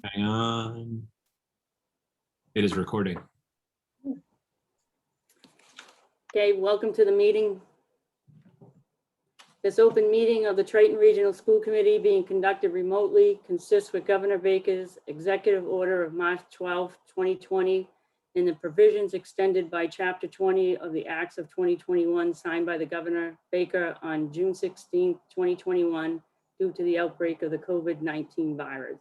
Hang on. It is recording. Okay, welcome to the meeting. This open meeting of the Triton Regional School Committee being conducted remotely consists with Governor Baker's executive order of March 12, 2020, and the provisions extended by Chapter 20 of the Acts of 2021 signed by the Governor Baker on June 16, 2021, due to the outbreak of the COVID-19 virus.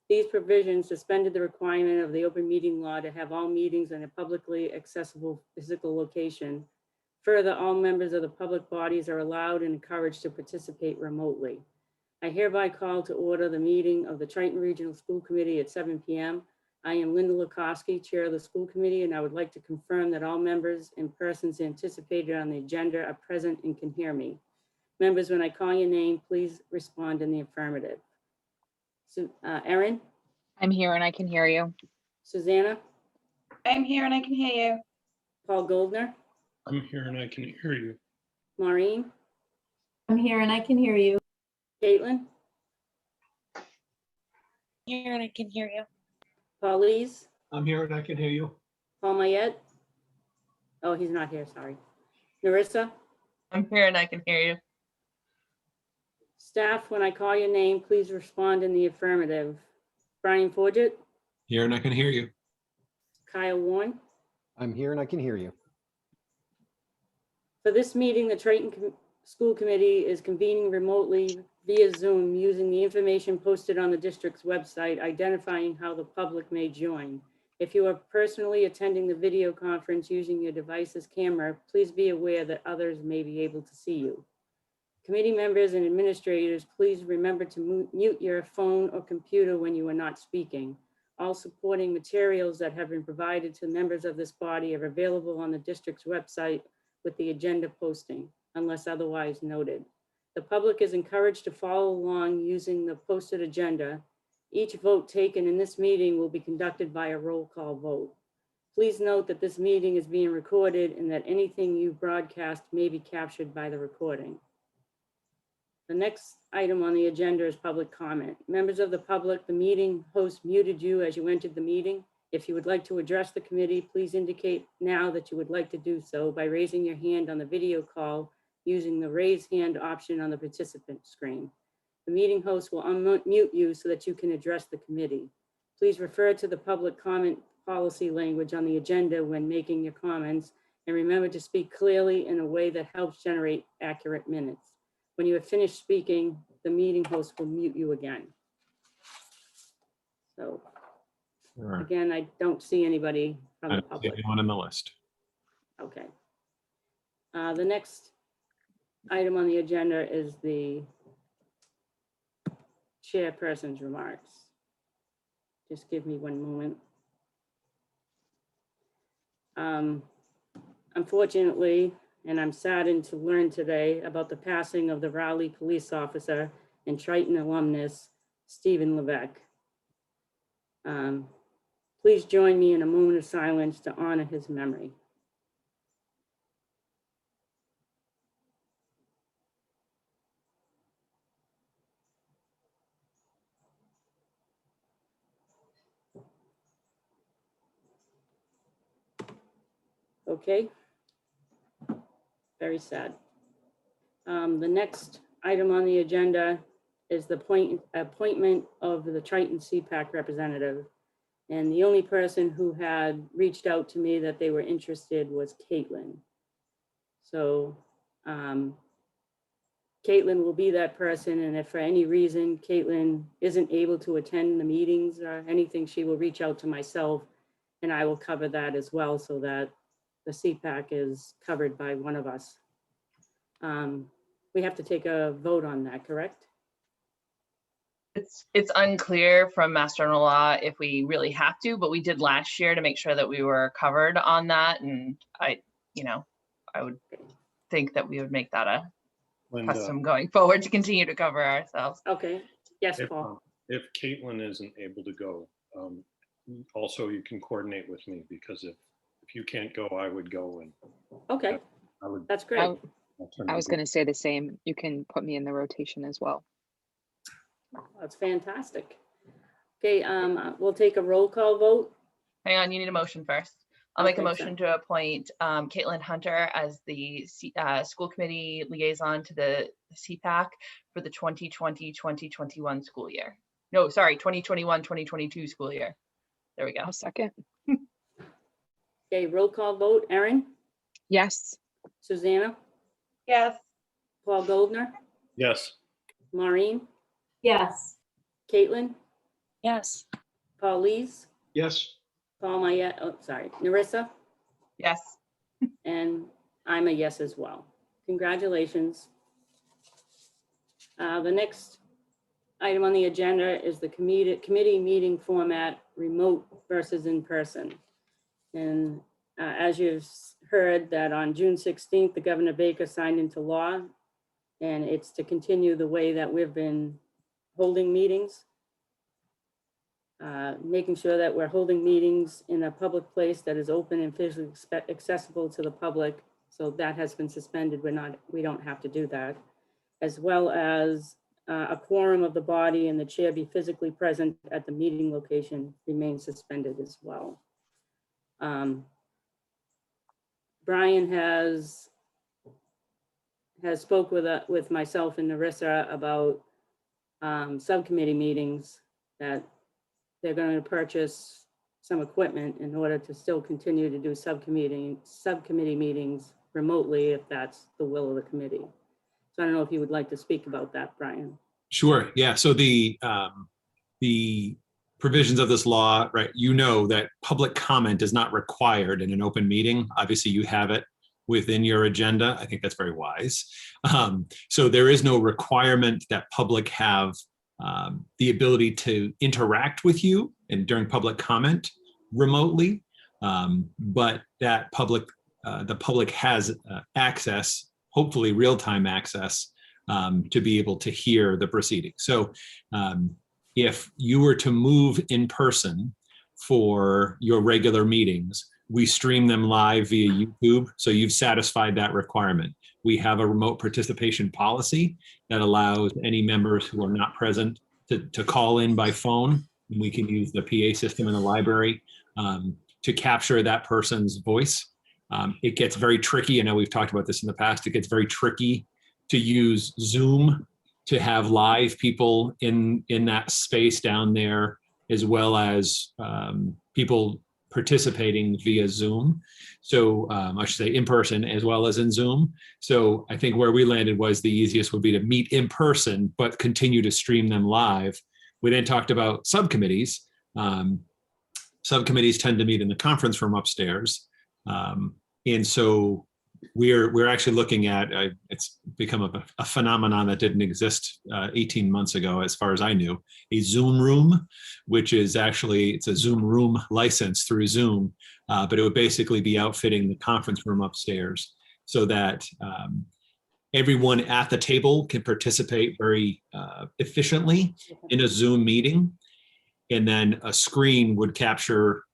These provisions suspended the requirement of the open meeting law to have all meetings in a publicly accessible physical location. Further, all members of the public bodies are allowed and encouraged to participate remotely. I hereby call to order the meeting of the Triton Regional School Committee at 7 p.m. I am Linda Lukowski, Chair of the School Committee, and I would like to confirm that all members and persons anticipated on the agenda are present and can hear me. Members, when I call your name, please respond in the affirmative. So, Erin? I'm here and I can hear you. Susanna? I'm here and I can hear you. Paul Goldner? I'm here and I can hear you. Maureen? I'm here and I can hear you. Caitlin? Here and I can hear you. Paulise? I'm here and I can hear you. Paul Mayette? Oh, he's not here, sorry. Narissa? I'm here and I can hear you. Staff, when I call your name, please respond in the affirmative. Brian Forget? Here and I can hear you. Kyle Warren? I'm here and I can hear you. For this meeting, the Triton School Committee is convening remotely via Zoom using the information posted on the district's website, identifying how the public may join. If you are personally attending the video conference using your device's camera, please be aware that others may be able to see you. Committee members and administrators, please remember to mute your phone or computer when you are not speaking. All supporting materials that have been provided to members of this body are available on the district's website with the agenda posting, unless otherwise noted. The public is encouraged to follow along using the posted agenda. Each vote taken in this meeting will be conducted by a roll call vote. Please note that this meeting is being recorded and that anything you broadcast may be captured by the recording. The next item on the agenda is public comment. Members of the public, the meeting host muted you as you entered the meeting. If you would like to address the committee, please indicate now that you would like to do so by raising your hand on the video call using the raise hand option on the participant screen. The meeting host will unmute you so that you can address the committee. Please refer to the public comment policy language on the agenda when making your comments, and remember to speak clearly in a way that helps generate accurate minutes. When you have finished speaking, the meeting host will mute you again. So Sure. again, I don't see anybody from I the don't see public. anyone in the list. Okay. The next item on the agenda is the chairperson's remarks. Just give me one moment. Unfortunately, and I'm saddened to learn today about the passing of the Raleigh police officer and Triton alumnus, Stephen Levesque. Please join me in a moment of silence to honor his memory. Okay. Very sad. The next item on the agenda is the appointment of the Triton CPAC representative. And the only person who had reached out to me that they were interested was Caitlin. So Caitlin will be that person. And if for any reason Caitlin isn't able to attend the meetings or anything, she will reach out to myself and I will cover that as well so that the CPAC is covered by one of us. We have to take a vote on that, correct? It's unclear from Mass General Law if we really have to, but we did last year to make sure that we were covered on that. And I would think that we would make that a Linda, custom going forward to continue to cover ourselves. Okay, yes, Paul. if Caitlin isn't able to go, also you can coordinate with me because if you can't go, I would go and Okay, I would. that's great. I was going to say the same. You can put me in the rotation as well. That's fantastic. Okay, we'll take a roll call vote. Hang on, you need a motion first. I'll make a Okay, motion to appoint Caitlin Hunter as the school committee liaison to the CPAC for the 2020-2021 school year. No, sorry, 2021-2022 school year. There we go. I'll second. Okay, roll call vote. Erin, Yes. Susanna, Yes. Paul Goldner, Yes, Maureen, Yes. Caitlin, Yes. Paul Lees, yes, Paul Mayette, oh, sorry, Narissa, Yes. and I'm a yes as well. Congratulations. The next item on the agenda is the committee meeting format, remote versus in person. And as you've heard that on June 16th, the Governor Baker signed into law, and it's to continue the way that we've been holding meetings. Making sure that we're holding meetings in a public place that is open and physically accessible to the public. So that has been suspended. We don't have to do that. As well as a quorum of the body and the chair be physically present at the meeting location remains suspended as well. Brian has spoke with myself and Narissa about subcommittee meetings, that they're going to purchase some equipment in order to still continue to do subcommittee meetings remotely, if that's the will of the committee. So I don't know if you would like to speak about that, Brian. Sure. Yeah. So the provisions of this law, right? You know that public comment is not required in an open meeting. Obviously, you have it within your agenda. I think that's very wise. So there is no requirement that public have the ability to interact with you and during public comment remotely, but that the public has access, hopefully real-time access, to be able to hear the proceedings. So if you were to move in person for your regular meetings, we stream them live via YouTube, so you've satisfied that requirement. We have a remote participation policy that allows any members who are not present to call in by phone. And we can use the PA system in the library to capture that person's voice. It gets very tricky. I know we've talked about this in the past. It gets very tricky to use Zoom to have live people in that space down there, as well as people participating via Zoom. So I should say in person as well as in Zoom. So I think where we landed was the easiest would be to meet in person, but continue to stream them live. We then talked about subcommittees. Subcommittees tend to meet in the conference room upstairs. And so we're actually looking at, it's become a phenomenon that didn't exist 18 months ago, as far as I knew, a Zoom room, which is actually, it's a Zoom room license through Zoom, but it would basically be outfitting the conference room upstairs so that everyone at the table can participate very efficiently in a Zoom meeting. And then a screen would capture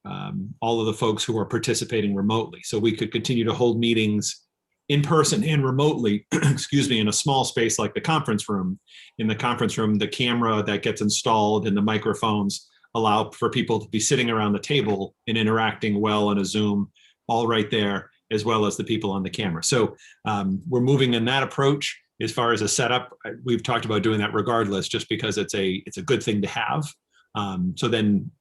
all of the folks who are participating remotely. So we could continue to hold meetings in person and remotely, excuse me, in a small space like the conference room. In the conference room, the camera that gets installed and the microphones allow for people to be sitting around the table and interacting well on a Zoom, all right there, as well as the people on the camera. So we're moving in that approach. As far as a setup, we've talked about doing that regardless, just because it's a good thing to have. So then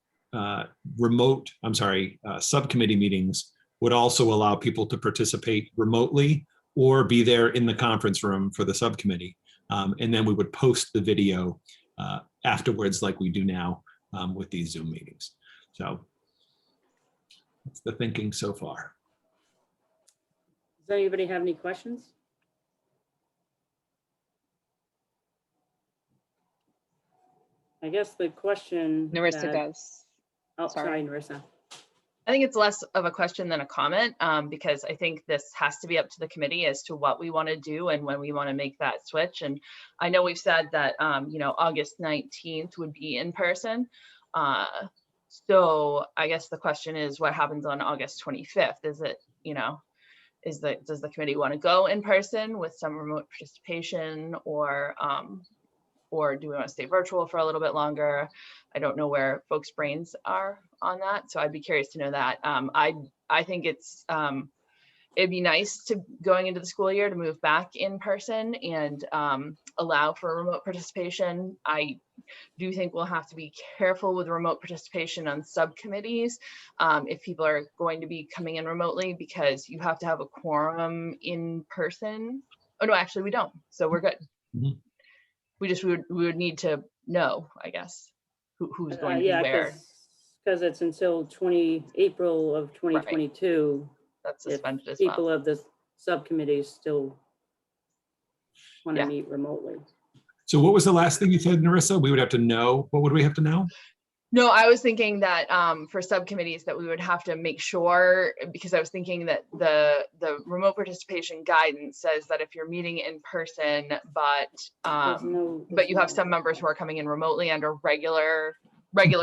subcommittee meetings would also allow people to participate remotely or be there in the conference room for the subcommittee. And then we would post the video afterwards like we do now with these Zoom meetings. So that's the thinking so far. Does anybody have any questions? I guess the question. Narissa does. Oh, Sorry. sorry, Narissa. I think it's less of a question than a comment, because I think this has to be up to the committee as to what we want to do and when we want to make that switch. And I know we've said that, August 19th would be in person. So I guess the question is, what happens on August 25th? Is it, does the committee want to go in person with some remote participation, or or do we want to stay virtual for a little bit longer? I don't know where folks' brains are on that, so I'd be curious to know that. I think it'd be nice to going into the school year to move back in person and allow for remote participation. I do think we'll have to be careful with remote participation on subcommittees if people are going to be coming in remotely, because you have to have a quorum in person. Oh no, actually we don't, so we're good. Mhm. We would need to know, I guess, who's going to be Yeah, where. because it's until April of 2022. That's If suspended as well. people of the subcommittees still want to Yeah. meet remotely. So what was the last thing you said, Narissa? We would have to know. What would we have to know? No, I was thinking that for subcommittees that we would have to make sure, because I was thinking that the remote participation guidance says that if you're meeting in person, but you have some members who are coming in remotely under regular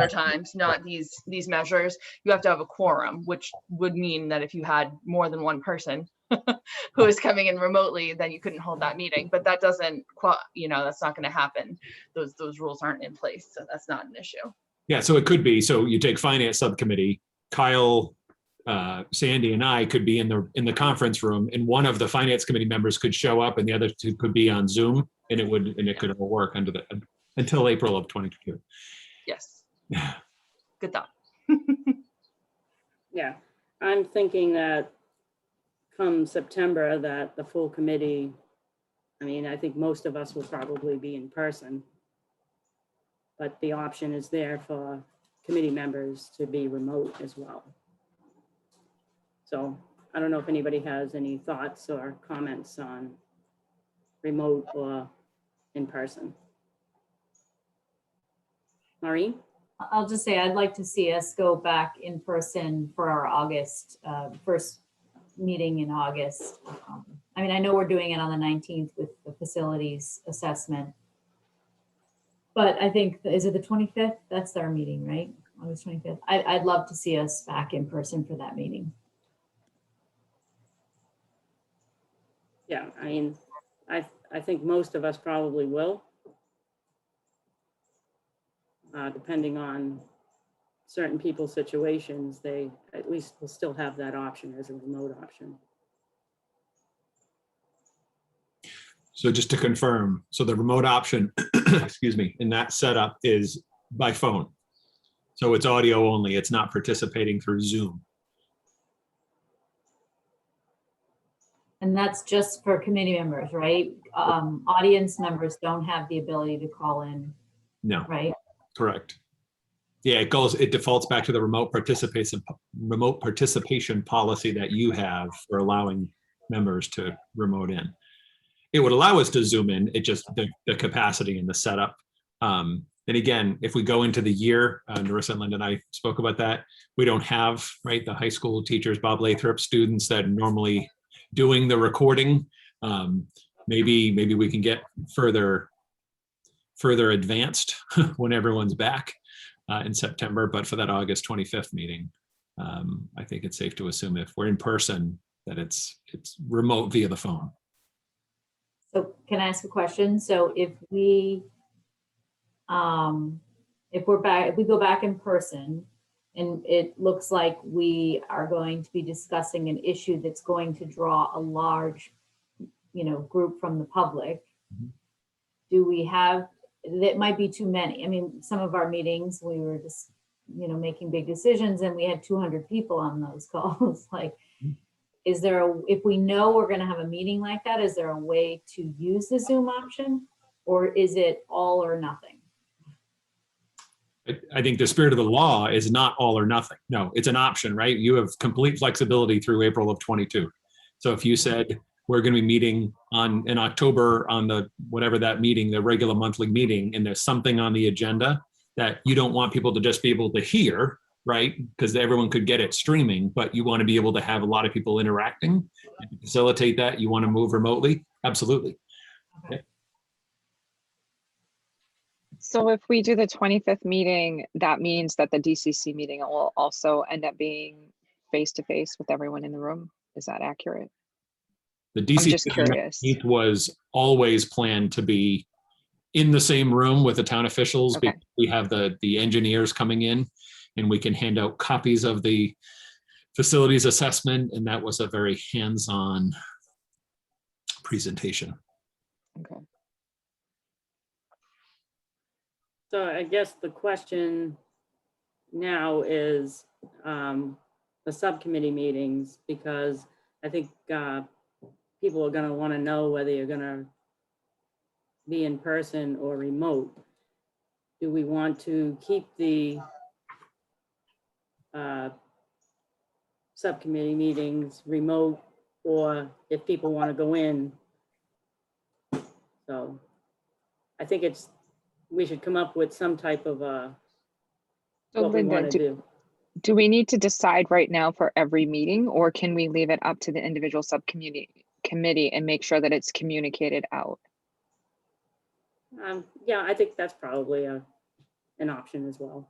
times, not these measures, you have to have a quorum, which would mean that if you had more than one person who is coming in remotely, then you couldn't hold that meeting. But that doesn't, that's not going to happen. Those rules aren't in place, so that's not an issue. Yeah, so it could be, so you take finance subcommittee, Kyle, Sandy and I could be in the conference room, and one of the finance committee members could show up and the other two could be on Zoom, and it could all work until April of 2022. Yes. Good thought. Yeah, I'm thinking that come September, that the full committee, I think most of us will probably be in person, but the option is there for committee members to be remote as well. So I don't know if anybody has any thoughts or comments on remote or in person. Maureen? I'll just say, I'd like to see us go back in person for our August, first meeting in August. I know we're doing it on the 19th with the facilities assessment. But I think, is it the 25th? That's our meeting, right? August 25th. I'd love to see us back in person for that meeting. Yeah, I think most of us probably will. Depending on certain people's situations, they at least will still have that option as a remote option. So just to confirm, so the remote option, excuse me, in that setup is by phone. So it's audio only, it's not participating through Zoom. And that's just for committee members, right? Audience members don't have the ability to call in, No, right? correct. Yeah, it defaults back to the remote participation policy that you have for allowing members to remote in. It would allow us to Zoom in, it just the capacity and the setup. And again, if we go into the year, Narissa and Linda and I spoke about that, we don't have, right, the high school teachers, Bob Lathrop students that normally doing the recording. Maybe we can get further advanced when everyone's back in September, but for that August 25th meeting, I think it's safe to assume if we're in person that it's remote via the phone. So can I ask a question? So if we go back in person and it looks like we are going to be discussing an issue that's going to draw a large, group from the public, do we have, that might be too many. Some of our meetings, we were just, making big decisions and we had 200 people on those calls. Like, is there if we know we're going to have a meeting like that, is there a way to use the Zoom option, or is it all or nothing? I think the spirit of the law is not all or nothing. No, it's an option, right? You have complete flexibility through April of 22. So if you said we're going to be meeting in October on the whatever that meeting, the regular monthly meeting, and there's something on the agenda that you don't want people to just be able to hear, right? Because everyone could get it streaming, but you want to be able to have a lot of people interacting and to facilitate that. You want to move remotely? Absolutely. Okay. So if we do the 25th meeting, that means that the DCC meeting will also end up being face-to-face with everyone in the room. Is that accurate? The I'm just DCC curious. was always planned to be in the same room with the town officials. Okay. We have the engineers coming in, and we can hand out copies of the facilities assessment, and that was a very hands-on presentation. Okay. So I guess the question now is the subcommittee meetings, because I think people are going to want to know whether you're going to be in person or remote. Do we want to keep the subcommittee meetings remote, or if people want to go in? So I think we should come up with some type of So what we Linda, want to do. do we need to decide right now for every meeting, or can we leave it up to the individual committee and make sure that it's communicated out? Yeah, I think that's probably an option as well.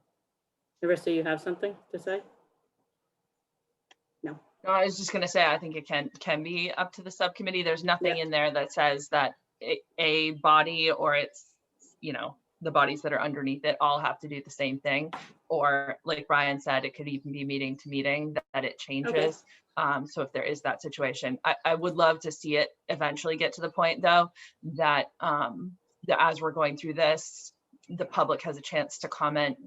Larissa, you have something to say? No, I was just gonna say, I think it can be up to the subcommittee. There's nothing in there that says that a body or it's, the bodies that are underneath it all have to do the same thing. Or like Brian said, it could even be meeting to meeting that it changes. So if there is that situation, I would love to see it eventually get to the point though, that as we're going through this, the public has a chance to comment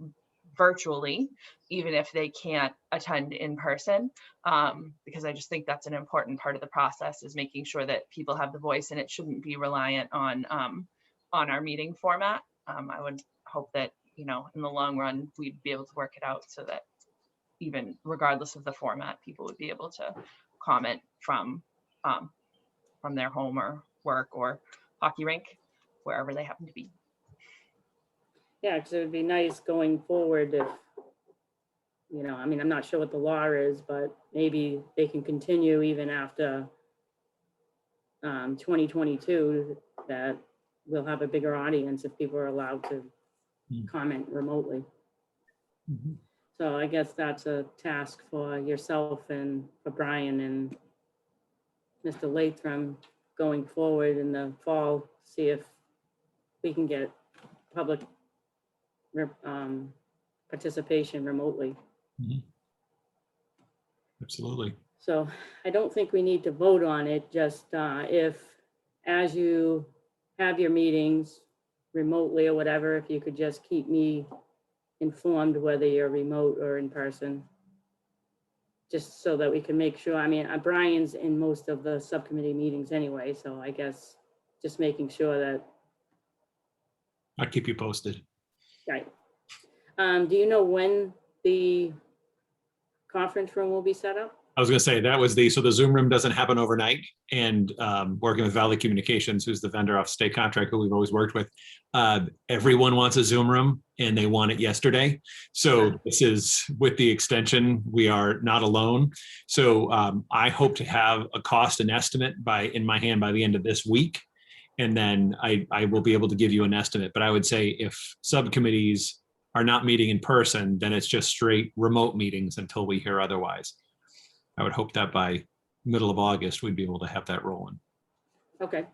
virtually, even if they can't attend in person, because I just think that's an important part of the process, is making sure that people have the voice, and it shouldn't be reliant on our meeting format. I would hope that, in the long run, we'd be able to work it out so that even regardless of the format, people would be able to comment from their home or work or hockey rink, wherever they happen to be. Yeah, because it would be nice going forward if, I'm not sure what the law is, but maybe they can continue even after 2022, that we'll have a bigger audience if people are allowed to comment remotely. Mm-hmm. So I guess that's a task for yourself and for Brian and Mr. Latham going forward in the fall, see if we can get public participation remotely. Mm-hmm. Absolutely. So I don't think we need to vote on it, just if, as you have your meetings remotely or whatever, if you could just keep me informed whether you're remote or in person, just so that we can make sure. Brian's in most of the subcommittee meetings anyway, so I guess just making sure that. I'll keep you posted. Right. Do you know when the conference room will be set up? I was going to say that was so the Zoom room doesn't happen overnight, and working with Valley Communications, who's the vendor off state contract who we've always worked with, everyone wants a Zoom room and they want it yesterday. So this is with the extension, we are not alone. So I hope to have a cost and estimate in my hand by the end of this week. And then I will be able to give you an estimate. But I would say if subcommittees are not meeting in person, then it's just straight remote meetings until we hear otherwise. I would hope that by middle of August, we'd be able to have that rolling. Okay.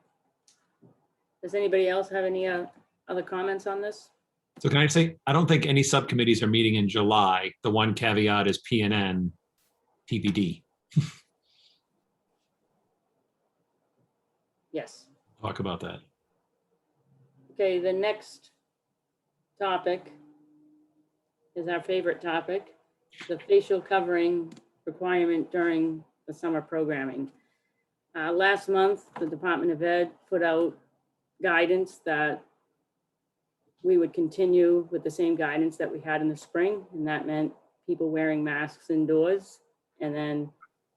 Does anybody else have any other comments on this? So can I say, I don't think any subcommittees are meeting in July. The one caveat is PNN, TBD. Yes. Talk about that. Okay, the next topic is our favorite topic, the facial covering requirement during the summer programming. Last month, the Department of Ed put out guidance that we would continue with the same guidance that we had in the spring, and that meant people wearing masks indoors, and then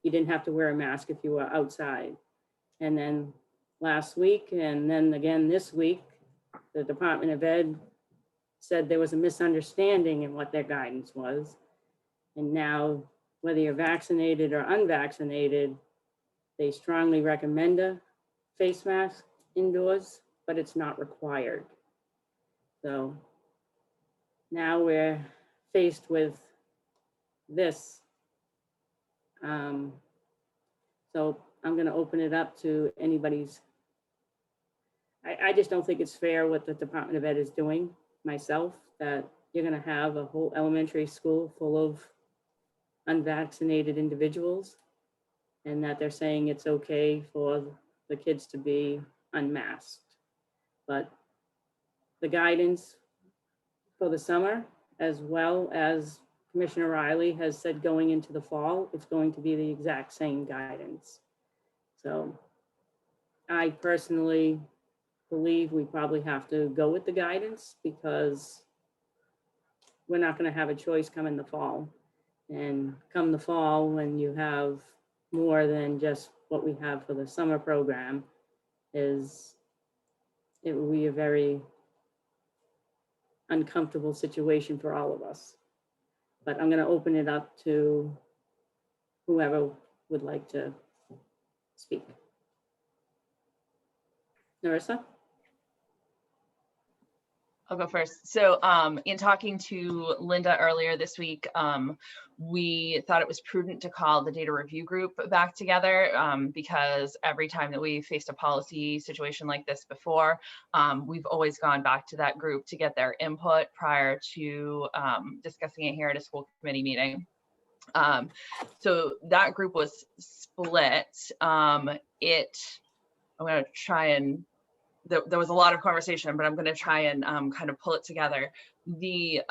you didn't have to wear a mask if you were outside. And then last week, and then again this week, the Department of Ed said there was a misunderstanding in what their guidance was. And now, whether you're vaccinated or unvaccinated, they strongly recommend a face mask indoors, but it's not required. So now we're faced with this. So I'm going to open it up to anybody's. I just don't think it's fair what the Department of Ed is doing myself, that you're gonna have a whole elementary school full of unvaccinated individuals, and that they're saying it's okay for the kids to be unmasked. But the guidance for the summer, as well as Commissioner Riley has said going into the fall, it's going to be the exact same guidance. So I personally believe we probably have to go with the guidance, because we're not going to have a choice come in the fall. And come the fall, when you have more than just what we have for the summer program, it will be a very uncomfortable situation for all of us. But I'm going to open it up to whoever would like to speak. Narissa? I'll go first. So in talking to Linda earlier this week, we thought it was prudent to call the data review group back together because every time that we faced a policy situation like this before, we've always gone back to that group to get their input prior to discussing it here at a school committee meeting. So that group was split. I'm going to try and there was a lot of conversation, but I'm going to try and kind of pull it together. The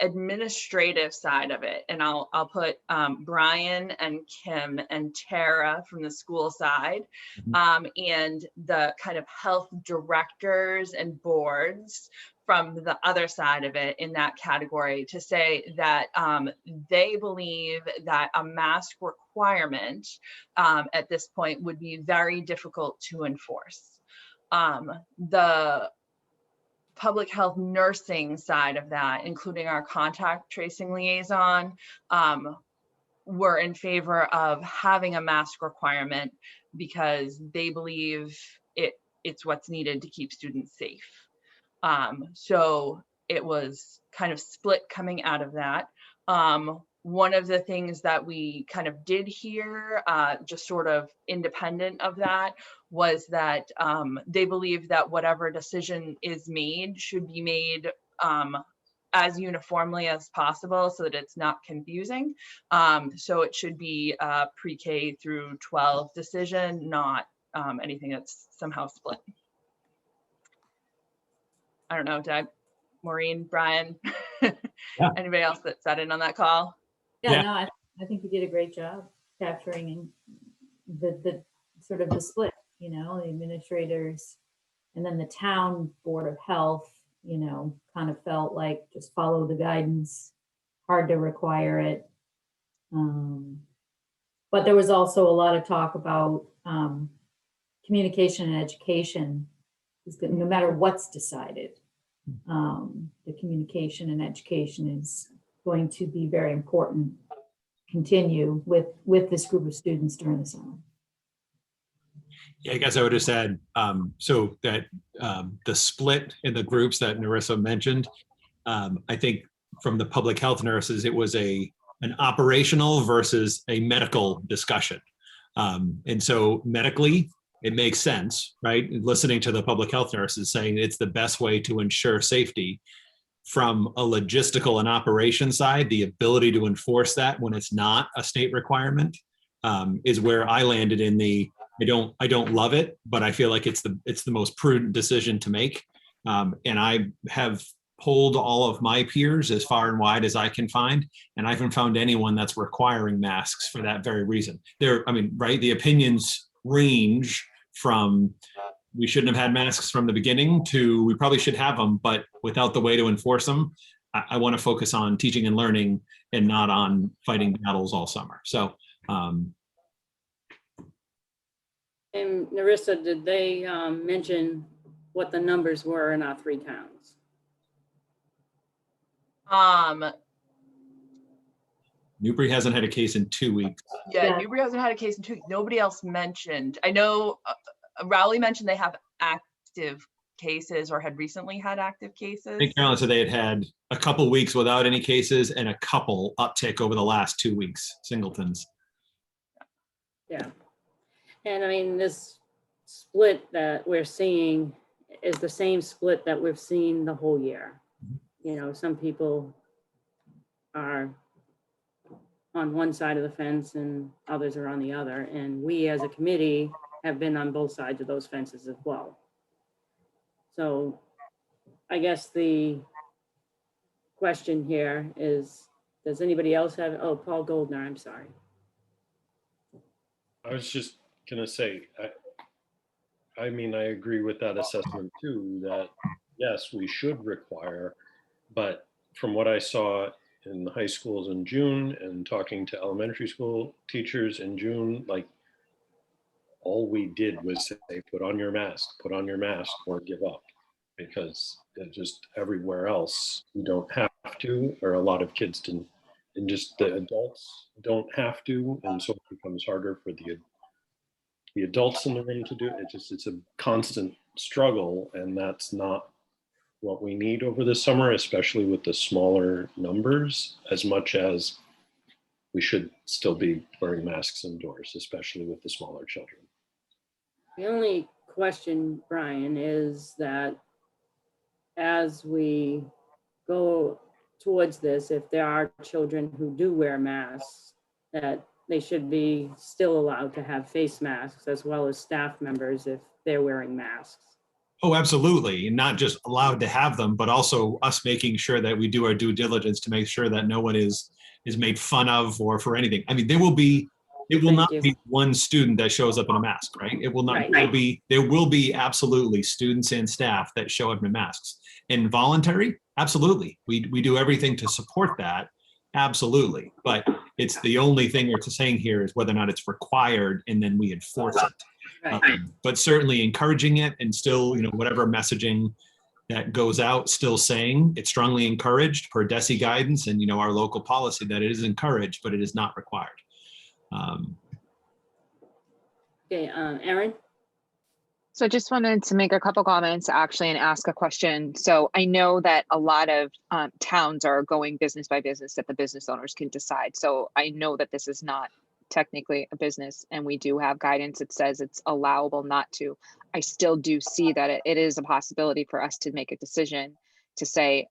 administrative side of it, and I'll put Brian and Kim and Tara from the school side, and the kind of health directors and boards from the other side of it in that category, to say that they believe that a mask requirement at this point would be very difficult to enforce. The public health nursing side of that, including our contact tracing liaison, were in favor of having a mask requirement because they believe it's what's needed to keep students safe. So it was kind of split coming out of that. One of the things that we kind of did here, just sort of independent of that, was that they believe that whatever decision is made should be made as uniformly as possible so that it's not confusing. So it should be a pre-K through 12 decision, not anything that's somehow split. I don't know, Doug, Maureen, Brian, anybody else that sat in on that call? Yeah, no, I think you did a great job capturing the sort of the split, you know, the administrators, and then the town board of health, you know, kind of felt like just follow the guidance, hard to require it. But there was also a lot of talk about communication and education. No matter what's decided, the communication and education is going to be very important. Continue with this group of students during the summer. Yeah, I guess I would have said, so that the split in the groups that Narissa mentioned, I think from the public health nurses, it was an operational versus a medical discussion. And so medically, it makes sense, right? Listening to the public health nurses saying it's the best way to ensure safety. From a logistical and operation side, the ability to enforce that when it's not a state requirement is where I landed in the, I don't love it, but I feel like it's the most prudent decision to make. And I have polled all of my peers as far and wide as I can find, and I haven't found anyone that's requiring masks for that very reason. Right? The opinions range from we shouldn't have had masks from the beginning to we probably should have them, but without the way to enforce them, I want to focus on teaching and learning and not on fighting battles all summer. So. And Narissa, did they mention what the numbers were in our 3 towns? Newbury hasn't had a case in 2 weeks. Yeah, Newbury hasn't had a case in 2 weeks. Nobody else mentioned. I know Rowley mentioned they have active cases or had recently had active cases. I think Carolyn said they had a couple weeks without any cases and a couple uptick over the last 2 weeks, singletons. Yeah. And I mean, this split that we're seeing is the same split that we've seen the whole year. You know, some people are on one side of the fence and others are on the other. And we as a committee have been on both sides of those fences as well. So I guess the question here is, does anybody else have, oh, Paul Goldner, I'm sorry. I was just gonna say, I mean, I agree with that assessment too, that yes, we should require, but from what I saw in the high schools in June and talking to elementary school teachers in June, like all we did was say, put on your mask or give up, because just everywhere else, you don't have to, or a lot of kids didn't, and just the adults don't have to. And so it becomes harder for the adults in the room to do it. It's a constant struggle, and that's not what we need over the summer, especially with the smaller numbers, as much as we should still be wearing masks indoors, especially with the smaller children. The only question, Brian, is that as we go towards this, if there are children who do wear masks, that they should be still allowed to have face masks, as well as staff members if they're wearing masks. Oh, absolutely. And not just allowed to have them, but also us making sure that we do our due diligence to make sure that no one is made fun of or for anything. I mean, it will Thank not you. be one student that shows up in a mask, right? It will not, Right. there will be absolutely students and staff that show up in masks. And voluntary, absolutely. We do everything to support that, absolutely. But it's the only thing we're saying here is whether or not it's required and then we enforce it. Right. But certainly encouraging it, and still, you know, whatever messaging that goes out, still saying it's strongly encouraged per DESE guidance and, you know, our local policy, that it is encouraged, but it is not required. Okay, Erin? So I just wanted to make a couple comments actually and ask a question. So I know that a lot of towns are going business by business that the business owners can decide. So I know that this is not technically a business, and we do have guidance that says it's allowable not to. I still do see that it is a possibility for us to make a decision to say,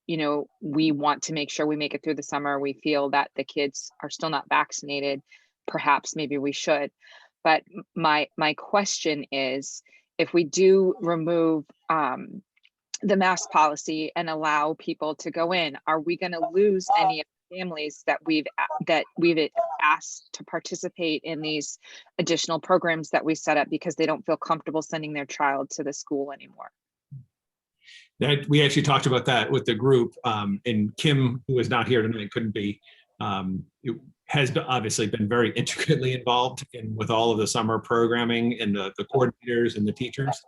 you know, we want to make sure we make it through the summer. We feel that the kids are still not vaccinated. Perhaps maybe we should. But my question is, if we do remove the mask policy and allow people to go in, are we going to lose any families that we've asked to participate in these additional programs that we set up because they don't feel comfortable sending their child to the school anymore? That we actually talked about that with the group, and Kim, who is not here tonight, couldn't be, has obviously been very intricately involved with all of the summer programming and the coordinators and the teachers.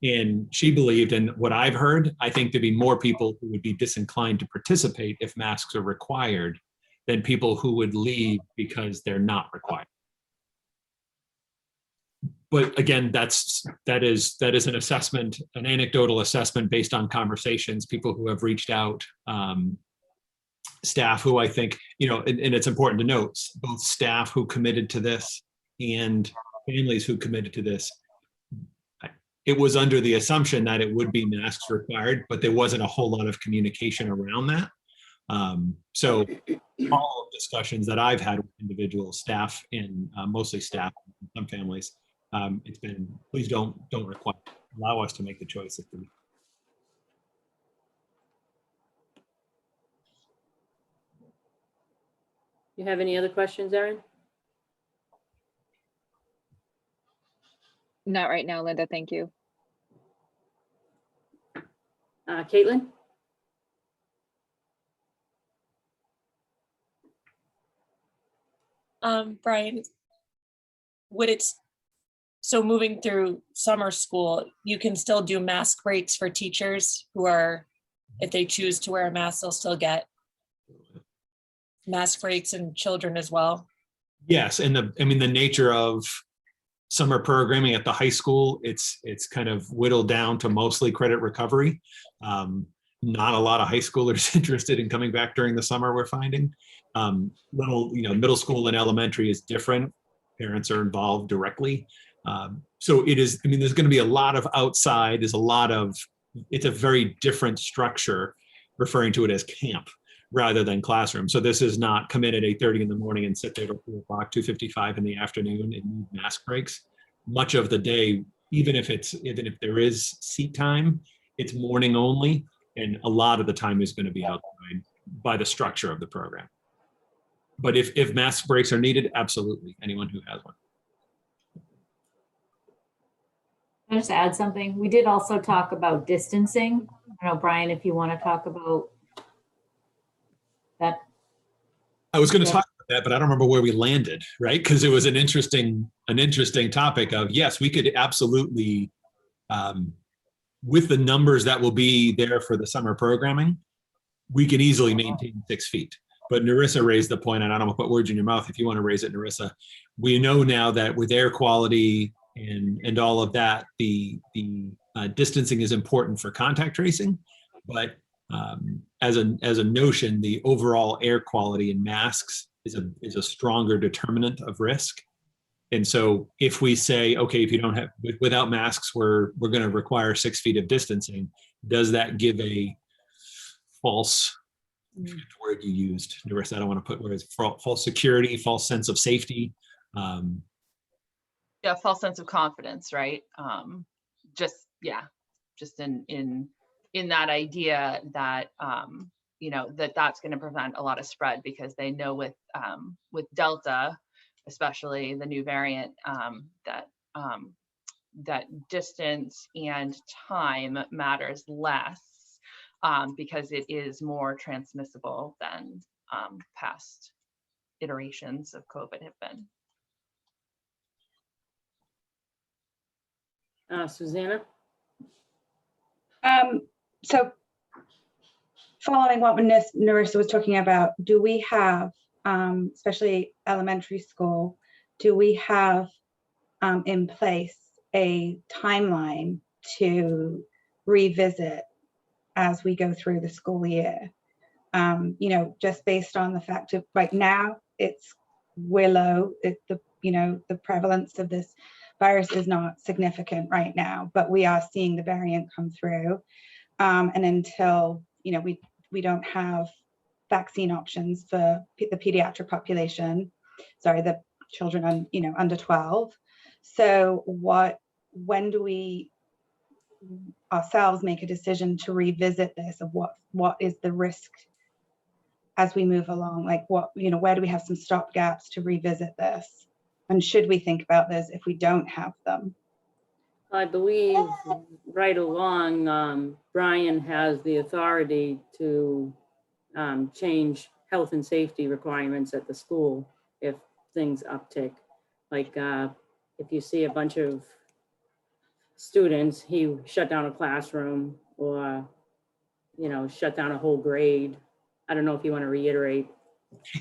And she believed, and what I've heard, I think there'd be more people who would be disinclined to participate if masks are required than people who would leave because they're not required. But again, that is an assessment, an anecdotal assessment based on conversations, people who have reached out, staff who I think, you know, and it's important to note, both staff who committed to this and families who committed to this. It was under the assumption that it would be masks required, but there wasn't a whole lot of communication around that. So all of discussions that I've had with individual staff and mostly staff, some families, it's been, please don't require, allow us to make the choice if we. You have any other questions, Erin? Not right now, Linda, thank you. Caitlin? Brian, so moving through summer school, you can still do mask breaks for teachers who are, if they choose to wear a mask, they'll still get mask breaks, and children as well? Yes, and the nature of summer programming at the high school, it's kind of whittled down to mostly credit recovery. Not a lot of high schoolers interested in coming back during the summer, we're finding. Middle school and elementary is different. Parents are involved directly. So it is, I mean, there's going to be a lot of outside, there's a lot of, it's a very different structure, referring to it as camp rather than classroom. So this is not come in at 8:30 in the morning and sit there till 2 o'clock, 2:55 in the afternoon and need mask breaks. Much of the day, even if there is seat time, it's morning only. And a lot of the time is going to be outside by the structure of the program. But if mask breaks are needed, absolutely, anyone who has one. Can I just add something? We did also talk about distancing. I don't know, Brian, if you want to talk about that. I was going to Yeah. talk about that, but I don't remember where we landed, right? Because it was an interesting topic of, yes, we could absolutely, with the numbers that will be there for the summer programming, we can easily maintain 6 feet. But Narissa raised the point, and I don't want to put words in your mouth if you want to raise it, Narissa. We know now that with air quality and all of that, the distancing is important for contact tracing. But as a notion, the overall air quality in masks is a stronger determinant of risk. And so if we say, okay, if you don't have, without masks, we're going to require 6 feet of distancing, does that give a false, the word you used, Narissa, I don't want to put words, false security, false sense of safety? Yeah, false sense of confidence, right? Just in that idea that that's going to prevent a lot of spread, because they know with Delta, especially the new variant, that distance and time matters less, because it is more transmissible than past iterations of COVID have been. Susanna? So following what Narissa was talking about, do we have, especially elementary school, do we have in place a timeline to revisit as we go through the school year? Just based on the fact of right now, we're low. The prevalence of this virus is not significant right now, but we are seeing the variant come through. And until, we don't have vaccine options for the pediatric population, the children under 12. So when do we ourselves make a decision to revisit this of what is the risk as we move along? Like where do we have some stop gaps to revisit this? And should we think about this if we don't have them? I believe right along, Brian has the authority to change health and safety requirements at the school if things uptick. Like if you see a bunch of students, he shut down a classroom or, shut down a whole grade. I don't know if you want to reiterate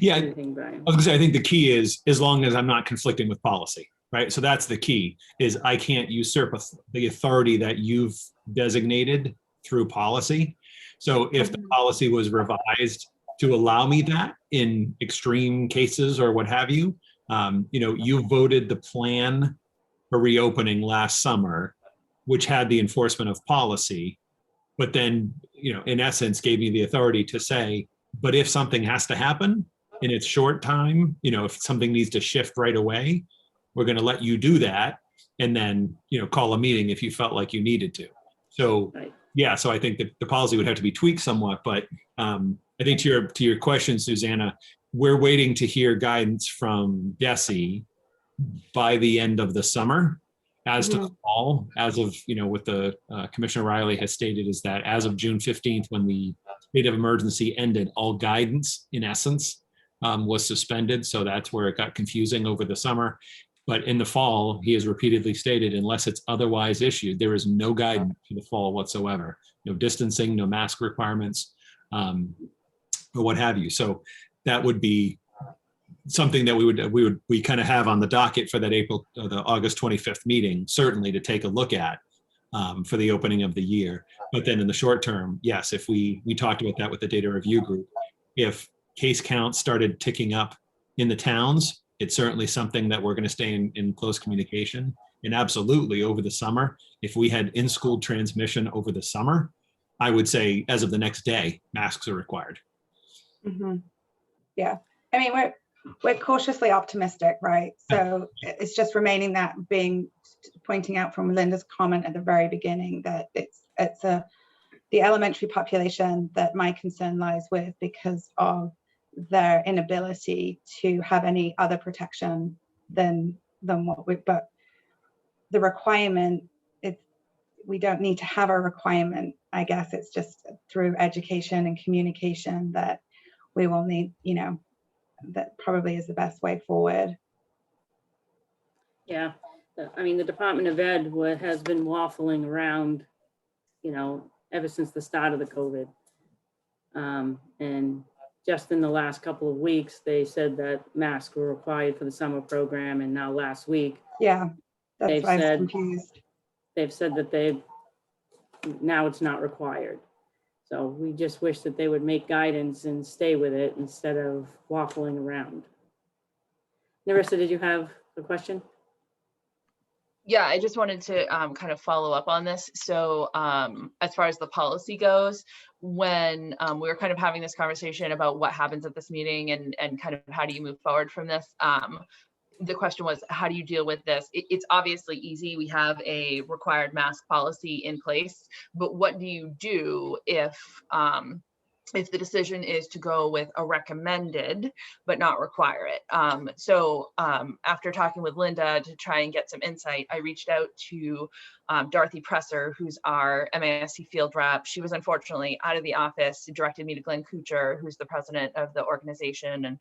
anything, Brian. I was gonna say, I think the key is, as long as I'm not conflicting with policy, right? So that's the key, is I can't usurp the authority that you've designated through policy. So if the policy was revised to allow me that in extreme cases or what have you, you voted the plan for reopening last summer, which had the enforcement of policy, but then, in essence, gave me the authority to say, but if something has to happen in its short time, if something needs to shift right away, we're going to let you do that, and then, call a meeting if you felt like you needed to. So, Right. yeah, so I think that the policy would have to be tweaked somewhat, but I think to your question, Susanna, we're waiting to hear guidance from DESE by the end of the summer. As to the fall, as of, what the Commissioner Riley has stated is that as of June 15th, when the state of emergency ended, all guidance in essence was suspended. So that's where it got confusing over the summer. But in the fall, he has repeatedly stated, unless it's otherwise issued, there is no guidance for the fall whatsoever. No distancing, no mask requirements, or what have you. So that would be something that we kind of have on the docket for that the August 25th meeting, certainly to take a look at for the opening of the year. But then in the short term, yes, if we talked about that with the data review group, if case counts started ticking up in the towns, it's certainly something that we're going to stay in close communication And absolutely over the summer, if we had in-school transmission over the summer, I would say as of the next day, masks are required. Mhm. Yeah, I mean, we're cautiously optimistic, right? So it's just remaining that pointing out from Linda's comment at the very beginning that it's the elementary population that my concern lies with because of their inability to have any other protection than what but the requirement, we don't need to have a requirement. I guess it's just through education and communication that we will need, that probably is the best way forward. Yeah, I mean, the Department of Ed has been waffling around, ever since the start of the COVID. And just in the last couple of weeks, they said that masks were required for the summer program. And now last week, Yeah, that's they've why I'm said, confused. they've said that now it's not required. So we just wish that they would make guidance and stay with it instead of waffling around. Narissa, did you have a question? Yeah, I just wanted to kind of follow up on this. So as far as the policy goes, when we were kind of having this conversation about what happens at this meeting and kind of how do you move forward from this, the question was, how do you deal with this? It's obviously easy. We have a required mask policy in place, but what do you do if the decision is to go with a recommended but not require it? So after talking with Linda to try and get some insight, I reached out to Dorothy Presser, who's our MASC field rep. She was unfortunately out of the office, directed me to Glenn Kuchar, who's the president of the organization. And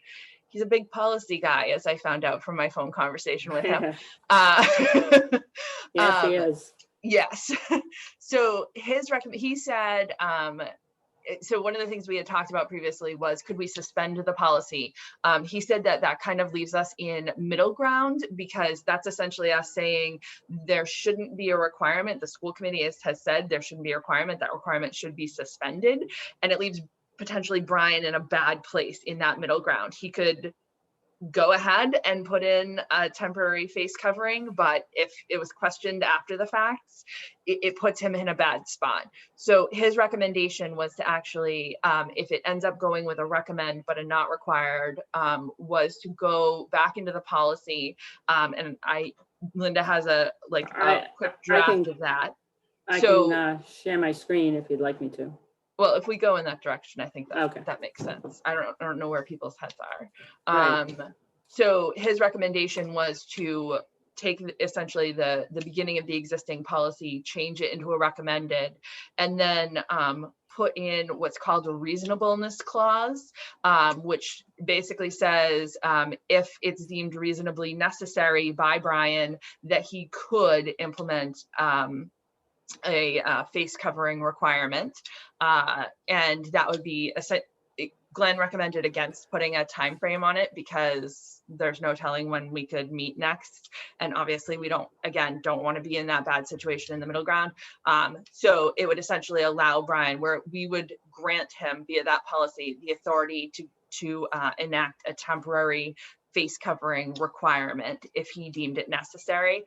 he's a big policy guy, as I found out from my phone conversation with him. Yes, he is. Yes. So he said, so one of the things we had talked about previously was, could we suspend the policy? He said that kind of leaves us in middle ground, because that's essentially us saying there shouldn't be a requirement. The school committee has said there shouldn't be a requirement. That requirement should be suspended. And it leaves potentially Brian in a bad place in that middle ground. He could go ahead and put in a temporary face covering, but if it was questioned after the facts, it puts him in a bad spot. So his recommendation was to actually, if it ends up going with a recommend but a not required, was to go back into the policy. And Linda has a quick draft of that. I can share my screen if you'd like me to. Well, if we go in that direction, I think Okay. that makes sense. I don't know where people's heads are. Right. So his recommendation was to take essentially the beginning of the existing policy, change it into a recommended, and then put in what's called a reasonableness clause, which basically says if it's deemed reasonably necessary by Brian, that he could implement a face covering requirement, and that would be Glenn recommended against putting a time frame on it because there's no telling when we could meet next, and obviously we don't want to be in that bad situation in the middle ground. So it would essentially allow Brian, where we would grant him via that policy the authority to enact a temporary face covering requirement if he deemed it necessary.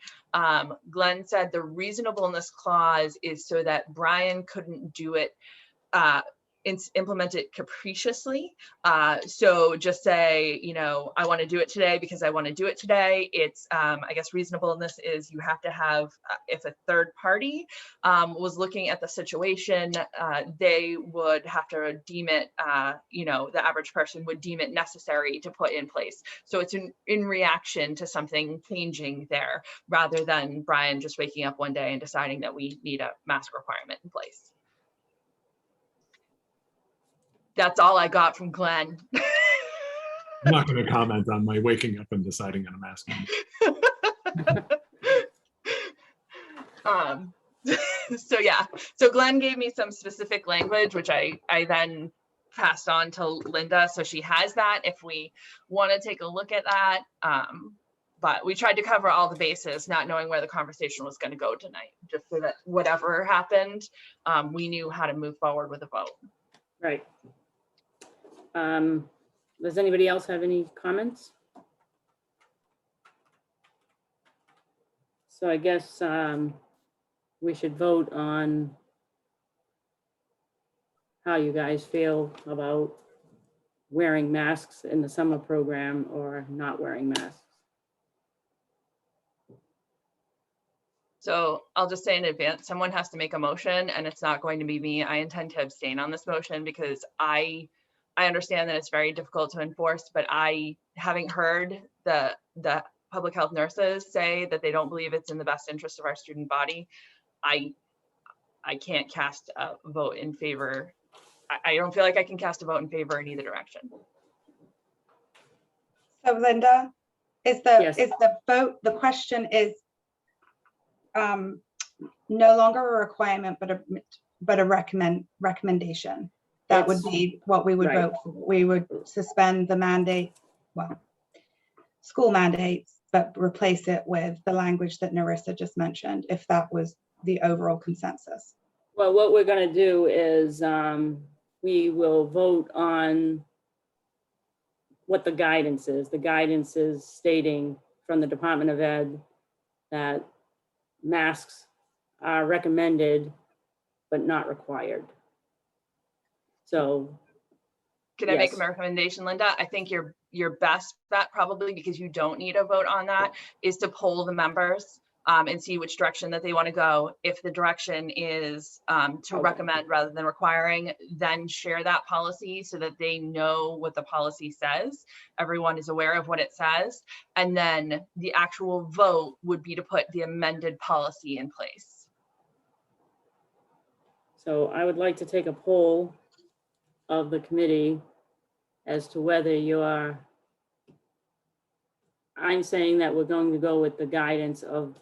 Glenn said the reasonableness clause is so that Brian couldn't do it, implement it capriciously. So just say, I want to do it today because I want to do it today. It's, I guess reasonableness is you have to have, if a third party was looking at the situation, they would have to deem it, the average person would deem it necessary to put in place. So it's in reaction to something changing there, rather than Brian just waking up one day and deciding that we need a mask requirement in place. That's all I got from Glenn. I'm not going to comment on my waking up and deciding on a mask. So yeah, so Glenn gave me some specific language, which I then passed on to Linda. So she has that if we want to take a look at that. But we tried to cover all the bases, not knowing where the conversation was going to go tonight, just so that whatever happened, we knew how to move forward with a vote. Right. Does anybody else have any comments? So I guess we should vote on how you guys feel about wearing masks in the summer program or not wearing masks. So I'll just say in advance, someone has to make a motion and it's not going to be me. I intend to abstain on this motion because I understand that it's very difficult to enforce, but having heard the public health nurses say that they don't believe it's in the best interest of our student body, I can't cast a vote in favor. I don't feel like I can cast a vote in favor in either direction. So Linda, Yes. is the vote, the question is no longer a requirement, but a recommendation. That would be what we would Right. vote for. We would suspend the mandate, well, school mandates, but replace it with the language that Narissa just mentioned, if that was the overall consensus. Well, what we're gonna do is we will vote on what the guidance is. The guidance is stating from the Department of Ed that masks are recommended, but not required. So. Can I make Yes. a recommendation, Linda? I think your best bet, probably because you don't need a vote on that, is to poll the members and see which direction that they want to go. If the direction is to recommend rather than requiring, then share that policy so that they know what the policy says. Everyone is aware of what it says. And then the actual vote would be to put the amended policy in place. So I would like to take a poll of the committee as to whether I'm saying that we're going to go with the guidance of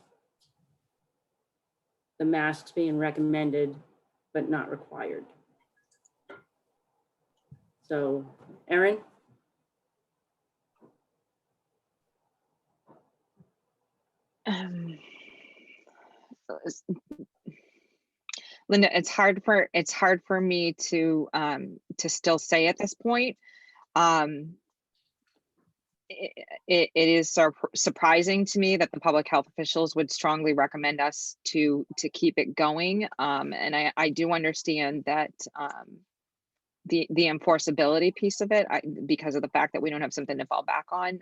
the masks being recommended, but not required. So, Erin? Linda, it's hard for me to still say at this point. It is surprising to me that the public health officials would strongly recommend us to keep it going. And I do understand that the enforceability piece of it, because of the fact that we don't have something to fall back on.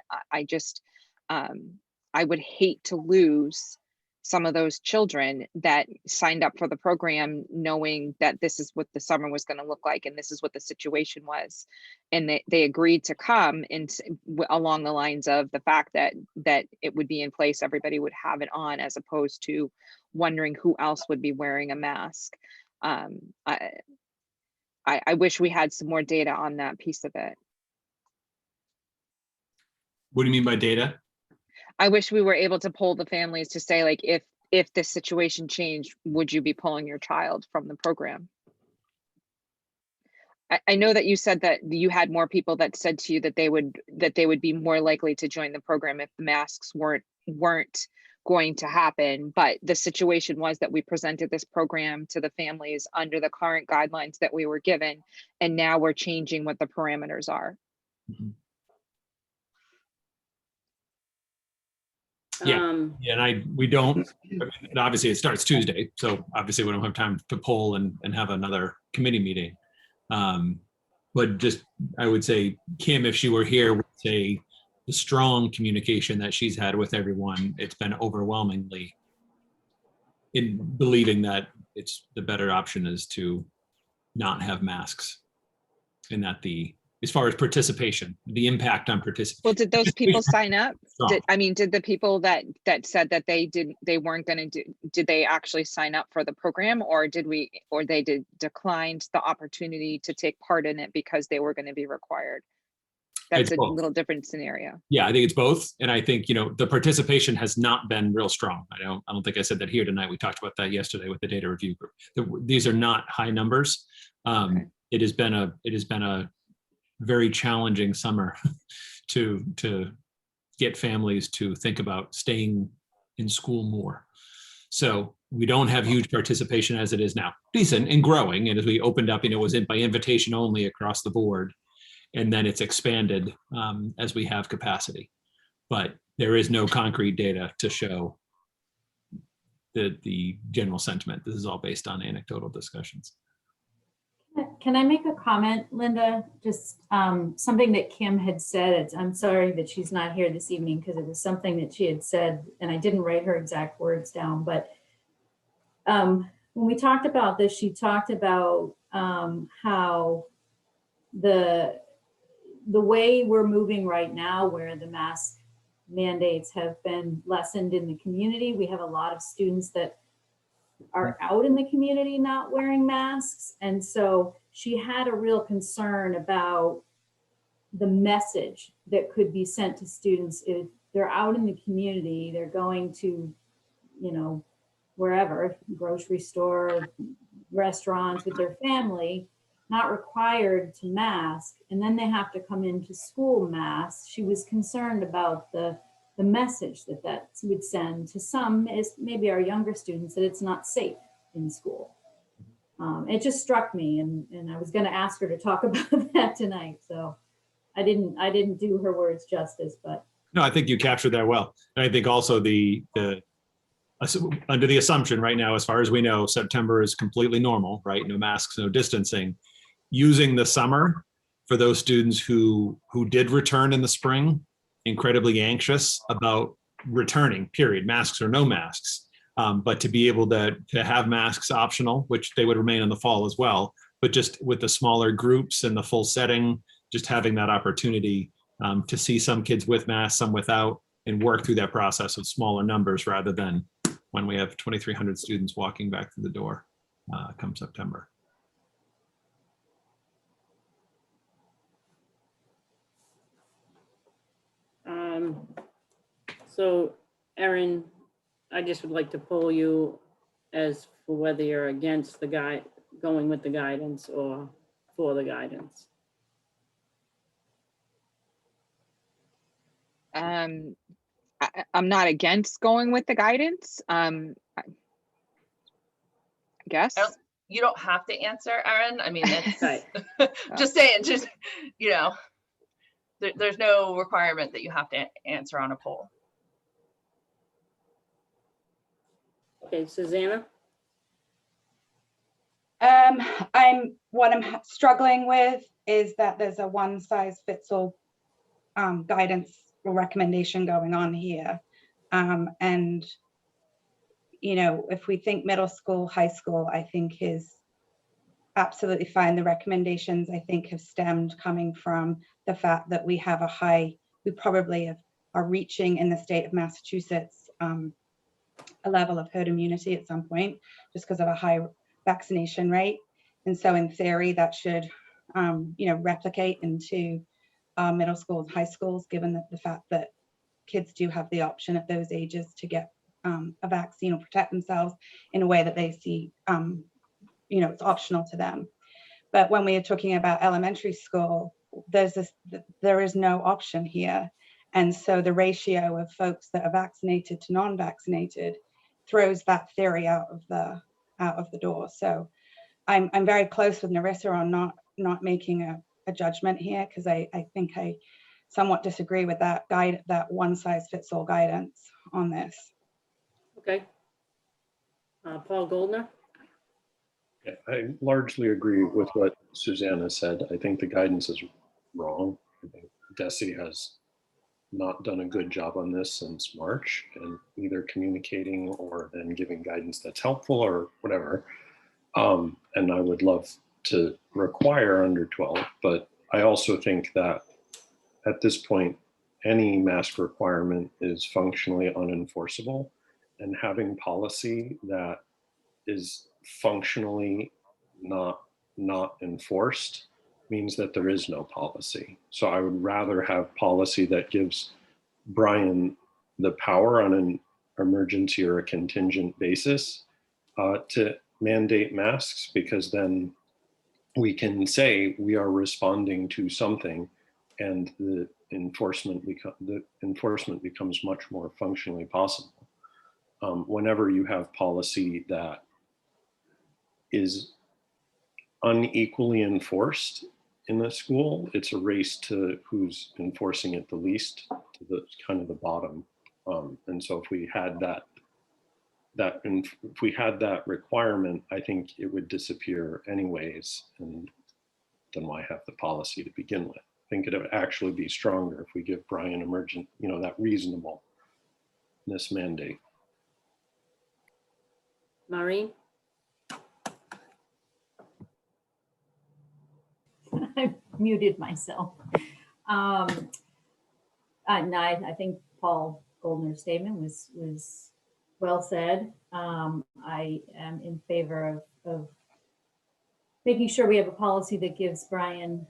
I would hate to lose some of those children that signed up for the program knowing that this is what the summer was going to look like and this is what the situation was, and they agreed to come and along the lines of the fact that it would be in place, everybody would have it on, as opposed to wondering who else would be wearing a mask. I wish we had some more data on that piece of it. What do you mean by data? I wish we were able to poll the families to say, like, if this situation changed, would you be pulling your child from the program? I know that you said that you had more people that said to you that they would be more likely to join the program if the masks weren't going to happen. But the situation was that we presented this program to the families under the current guidelines that we were given, and now we're changing what the parameters are. Mm-hmm. Yeah, and we don't, obviously it starts Tuesday, so obviously we don't have time to poll and have another committee meeting. But just, I would say, Kim, if she were here, would say the strong communication that she's had with everyone, it's been overwhelmingly in believing that it's the better option is to not have masks, and that as far as participation, the impact on participation. Well, did those people sign up? Strong. Did the people that said that they weren't going to do, did they actually sign up for the program, or they declined the opportunity to take part in it because they were going to be required? That's It's a both. little different scenario. Yeah, I think it's both. And I think, the participation has not been real strong. I don't think I said that here tonight. We talked about that yesterday with the data review group. These are not high numbers. Okay. It has been a very challenging summer to get families to think about staying in school more. So we don't have huge participation as it is now. Decent and growing. And as we opened up, it was by invitation only across the board. And then it's expanded as we have capacity. But there is no concrete data to show the general sentiment. This is all based on anecdotal discussions. Can I make a comment, Linda? Just something that Kim had said. I'm sorry that she's not here this evening because it was something that she had said and I didn't write her exact words down. But when we talked about this, she talked about how the way we're moving right now, where the mask mandates have been lessened in the community, we have a lot of students that are out in the community not wearing masks. And so she had a real concern about the message that could be sent to students if they're out in the community, they're going to, you know, wherever, grocery store, restaurants with their family, not required to mask, and then they have to come into school masked. She was concerned about the message that would send to some, is maybe our younger students, that it's not safe in school. It just struck me, and I was going to ask her to talk about that tonight. So I didn't do her words justice, but No, I think you captured that well. And I think also under the assumption right now, as far as we know, September is completely normal, right? No masks, no distancing. Using the summer for those students who did return in the spring, incredibly anxious about returning, period, masks or no masks. But to be able to have masks optional, which they would remain in the fall as well, but just with the smaller groups and the full setting, just having that opportunity to see some kids with masks, some without, and work through that process with smaller numbers rather than when we have 2,300 students walking back through the door come September. So Erin, I just would like to poll you as for whether you're against the going with the guidance or for the guidance. I'm not against going with the guidance. I guess. You don't have to answer, Erin. I mean, it's Right. just saying, just, you know, there's no requirement that you have to answer on a poll. Okay, Susanna? What I'm struggling with is that there's a one size fits all guidance or recommendation going on here. And, you know, if we think middle school, high school, I think is absolutely fine. The recommendations, I think, have stemmed coming from the fact that we have we probably are reaching in the state of Massachusetts a level of herd immunity at some point, just because of a high vaccination rate. And so in theory, that should, you know, replicate into middle schools, high schools, given the fact that kids do have the option at those ages to get a vaccine or protect themselves in a way that they see, you know, it's optional to them. But when we are talking about elementary school, there is no option here. And so the ratio of folks that are vaccinated to non-vaccinated throws that theory out of the door. So I'm very close with Narissa on not making a judgment here, because I think I somewhat disagree with that one size fits all guidance on this. Okay. Paul Goldner? Yeah, I largely agree with what Susanna said. I think the guidance is wrong. I think DESE has not done a good job on this since March, and either communicating or then giving guidance that's helpful or whatever. And I would love to require under 12, but I also think that at this point, any mask requirement is functionally unenforceable, and having policy that is functionally not enforced means that there is no policy. So I would rather have policy that gives Brian the power on an emergency or a contingent basis to mandate masks, because then we can say we are responding to something, and the enforcement becomes much more functionally possible. Whenever you have policy that is unequally enforced in the school, it's a race to who's enforcing it the least, to the kind of the bottom. And so if we had that, and if we had that requirement, I think it would disappear anyways. And then why have the policy to begin with? I think it would actually be stronger if we give Brian emergent, that reasonableness mandate. Maureen? I muted myself. And I think Paul Goldner's statement was well said. I am in favor of making sure we have a policy that gives Brian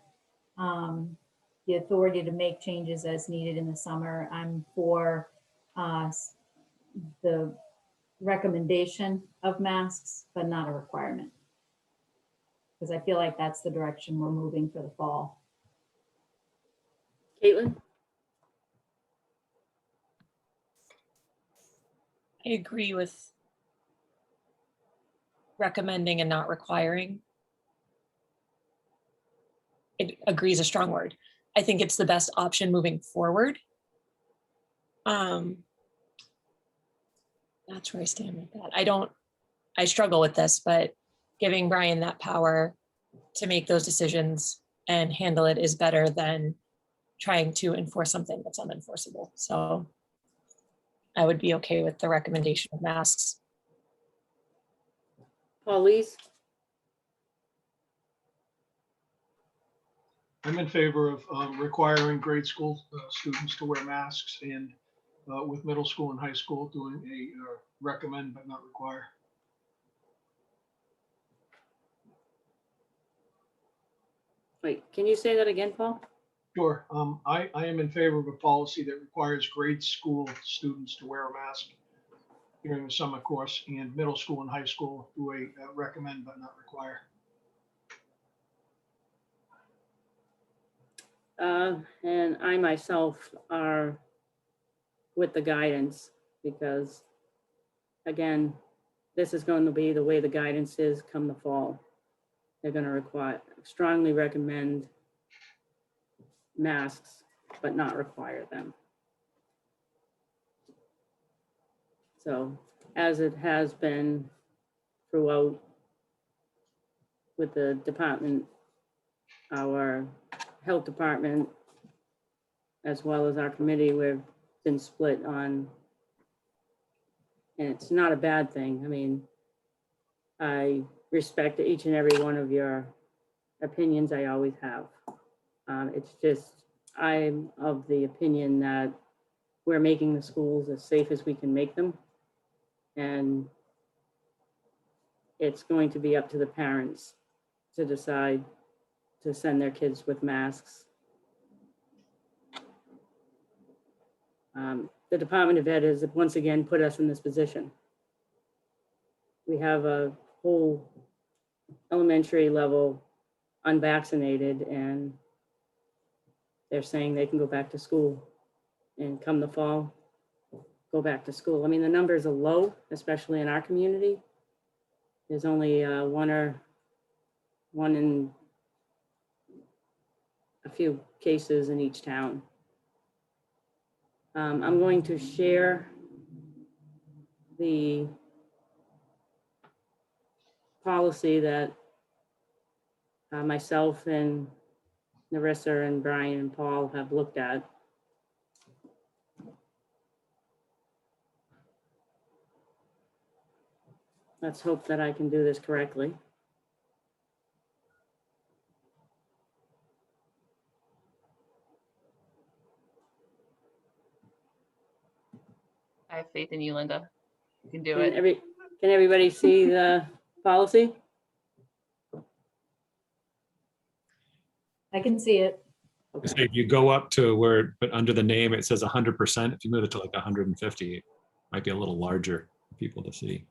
the authority to make changes as needed in the summer. I'm for the recommendation of masks, but not a requirement. Because I feel like that's the direction we're moving for the fall. Caitlin? I agree with recommending and not requiring. It agrees a strong word. I think it's the best option moving forward. That's where I stand with that. I struggle with this, but giving Brian that power to make those decisions and handle it is better than trying to enforce something that's unenforceable. So I would be okay with the recommendation of masks. Paulise? I'm in favor of requiring grade school students to wear masks, and with middle school and high school doing a recommend but not require. Wait, can you say that again, Paul? Sure. I am in favor of a policy that requires grade school students to wear a mask during the summer course, and middle school and high school do a recommend but not require. And I myself are with the guidance, because again, this is going to be the way the guidance is come the fall. They're going to strongly recommend masks, but not require them. So as it has been throughout with the department, our health department, as well as our committee, we've been split on, and it's not a bad thing. I mean, I respect each and every one of your opinions. I always have. It's just, I'm of the opinion that we're making the schools as safe as we can make them. And it's going to be up to the parents to decide to send their kids with masks. The Department of Ed has once again put us in this position. We have a whole elementary level unvaccinated, and they're saying they can go back to school, and come the fall, go back to school. I mean, the numbers are low, especially in our community. There's only one in a few cases in each town. I'm going to share the policy that myself and Narissa and Brian and Paul have looked at. Let's hope that I can do this correctly. I have faith in you, Linda. You can do Can it. can everybody see the policy? I can see it. So if you go up to where, but under the name, it says 100%. If you move it to like 150, it might be a little larger for people to see.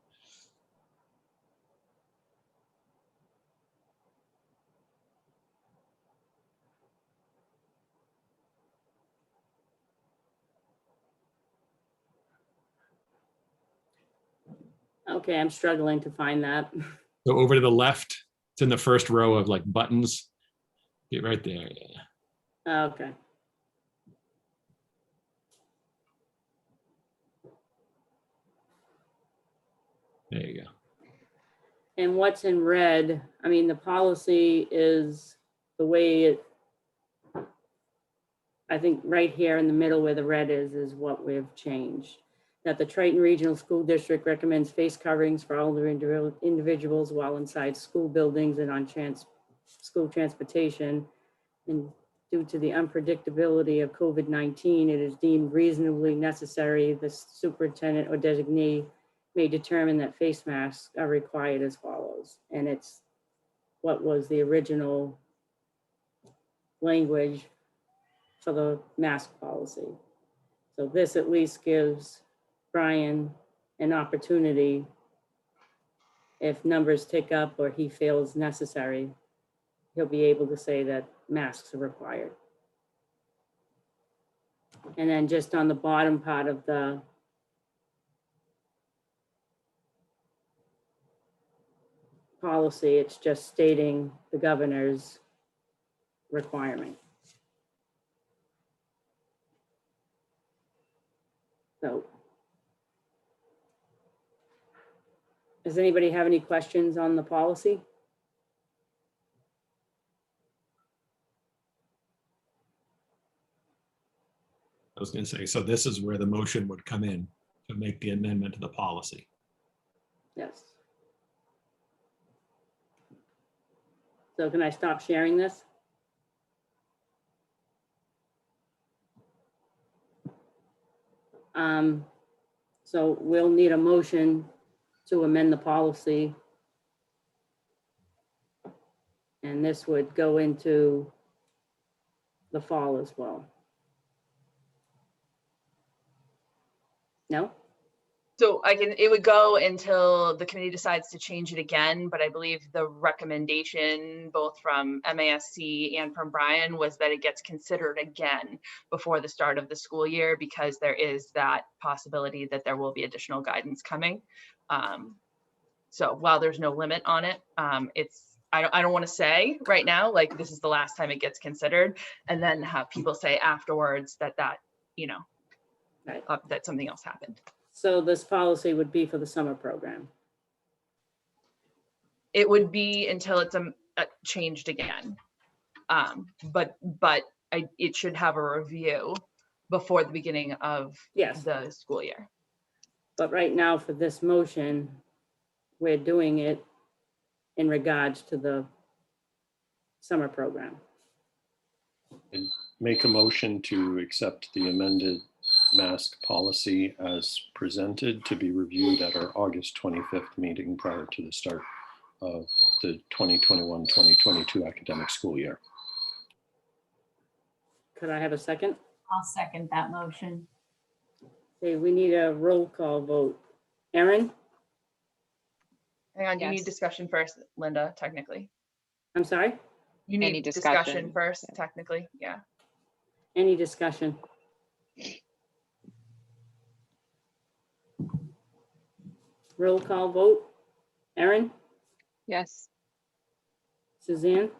Okay, I'm struggling to find that. So over to the left, it's in the first row of like buttons. Get right there. Yeah. Okay. There you go. And what's in red, I mean, the policy is the way it, I think right here in the middle where the red is what we've changed. That the Triton Regional School District recommends face coverings for all their individuals while inside school buildings and on school transportation. And due to the unpredictability of COVID-19, it is deemed reasonably necessary. The superintendent or designee may determine that face masks are required as follows. And it's what was the original language for the mask policy. So this at least gives Brian an opportunity, if numbers tick up or he feels necessary, he'll be able to say that masks are required. And then just on the bottom part of the policy, it's just stating the governor's requirement. So, does anybody have any questions on the policy? I was going to say, so this is where the motion would come in to make the amendment to the policy. Yes. So can I stop sharing this? So we'll need a motion to amend the policy. And this would go into the fall as well. No? So it would go until the committee decides to change it again, but I believe the recommendation both from MASC and from Brian was that it gets considered again before the start of the school year, because there is that possibility that there will be additional guidance coming. So while there's no limit on it, I don't want to say right now, like this is the last time it gets considered, and then have people say afterwards that you know, Right. That something else happened. So this policy would be for the summer program. It would be until it's changed again. But it should have a review before the beginning of Yes. the school year. But right now for this motion, we're doing it in regards to the summer program. And make a motion to accept the amended mask policy as presented to be reviewed at our August 25th meeting prior to the start of the 2021-2022 academic school year. Could I have a second? I'll second that motion. Okay, we need a roll call vote. Erin, Hang on, you need Yes. discussion first, Linda, technically. I'm sorry, You Any need discussion. discussion first, technically, yeah. any discussion? Roll call vote. Erin, Yes. Suzanne,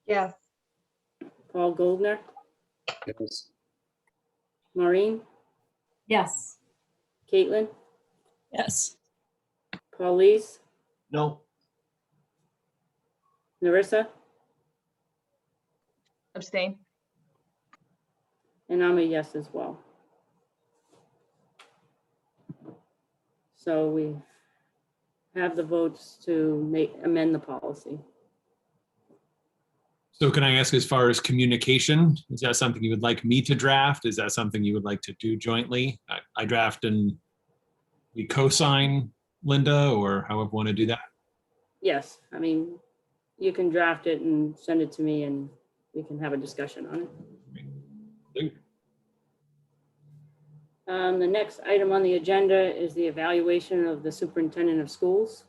Yes. Paul Goldner, Yes. Maureen, Yes. Caitlin, Yes. Paulise, No, Narissa, Abstain. and I'm a yes as well. So we have the votes to amend the policy. So can I ask, as far as communication, is that something you would like me to draft? Is that something you would like to do jointly? I draft and we co-sign, Linda, or however we want to do that? Yes, I mean, you can draft it and send it to me and we can have a discussion on it. The next item on the agenda is the evaluation of the superintendent of schools.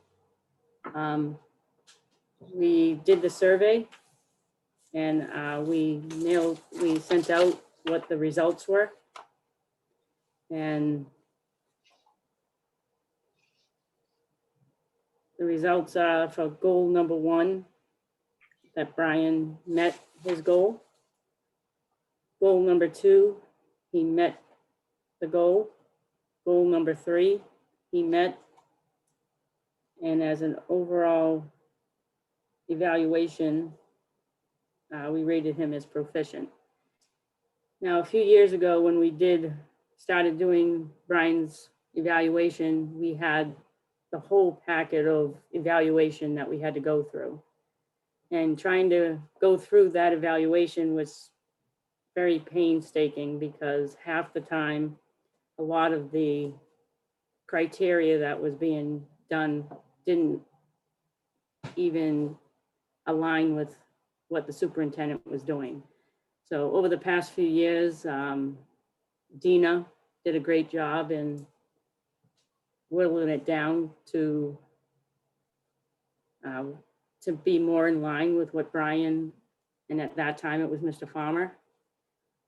We did the survey and we sent out what the results were. And the results are for goal number 1, that Brian met his goal. Goal number 2, he met the goal. Goal number 3, he met. And as an overall evaluation, we rated him as proficient. Now, a few years ago, when we started doing Brian's evaluation, we had the whole packet of evaluation that we had to go through. And trying to go through that evaluation was very painstaking because half the time, a lot of the criteria that was being done didn't even align with what the superintendent was doing. So over the past few years, Dina did a great job in whittling it down to be more in line with what Brian, and at that time it was Mr. Farmer.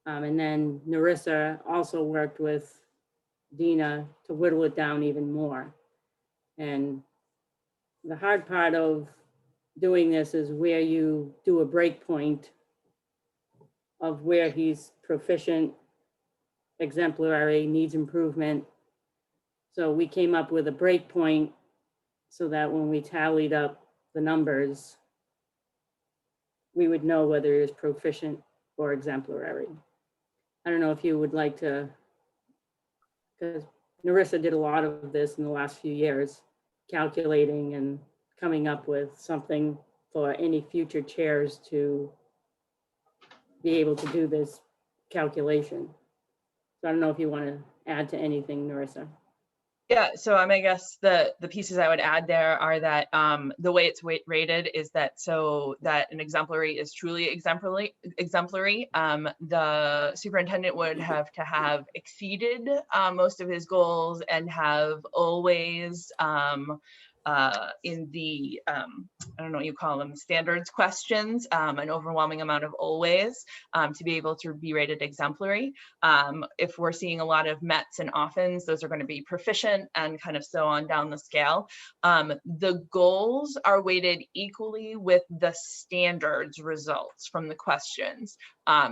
And then Narissa also worked with Dina to whittle it down even more. And the hard part of doing this is where you do a break point of where he's proficient, exemplary, needs improvement. So we came up with a break point so that when we tallied up the numbers, we would know whether he was proficient or exemplary. I don't know if you would like to, because Narissa did a lot of this in the last few years, calculating and coming up with something for any future chairs to be able to do this calculation. So I don't know if you want to add to anything, Narissa. Yeah, so I guess the pieces I would add there are that the way it's rated is that so that an exemplary is truly exemplary. The superintendent would have to have exceeded most of his goals and have always in the I don't know what you call them, standards questions, an overwhelming amount of always to be able to be rated exemplary. If we're seeing a lot of mets and offens, those are going to be proficient and kind of so on down the scale. The goals are weighted equally with the standards results from the questions.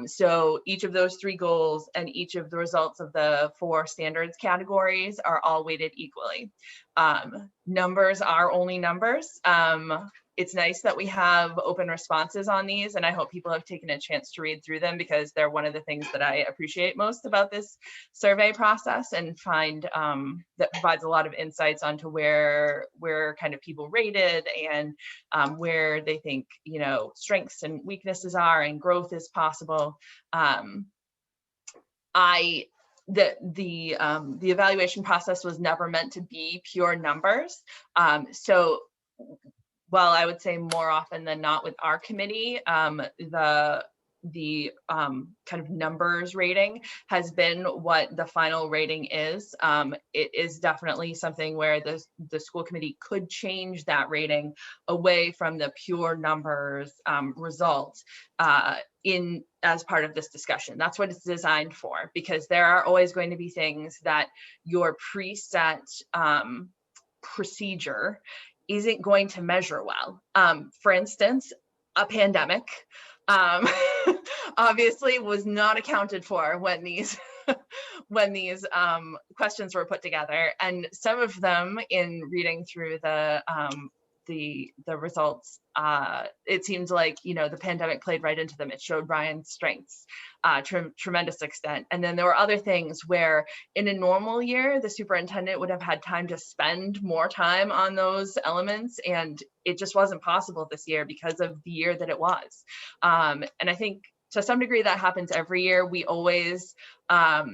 So each of those 3 goals and each of the results of the 4 standards categories are all weighted equally. Numbers are only numbers. It's nice that we have open responses on these, and I hope people have taken a chance to read through them because they're one of the things that I appreciate most about this survey process and find that provides a lot of insights onto where kind of people rated and where they think, you know, strengths and weaknesses are and growth is possible. The evaluation process was never meant to be pure numbers. So while I would say more often than not with our committee, the kind of numbers rating has been what the final rating is. It is definitely something where the school committee could change that rating away from the pure numbers results as part of this discussion. That's what it's designed for, because there are always going to be things that your preset procedure isn't going to measure well. For instance, a pandemic obviously was not accounted for when these questions were put together, and some of them, in reading through the results, it seems like, you know, the pandemic played right into them. It showed Brian's strengths tremendous extent. And then there were other things where in a normal year, the superintendent would have had time to spend more time on those elements. And it just wasn't possible this year because of the year that it was. And I think to some degree that happens every year. We always, I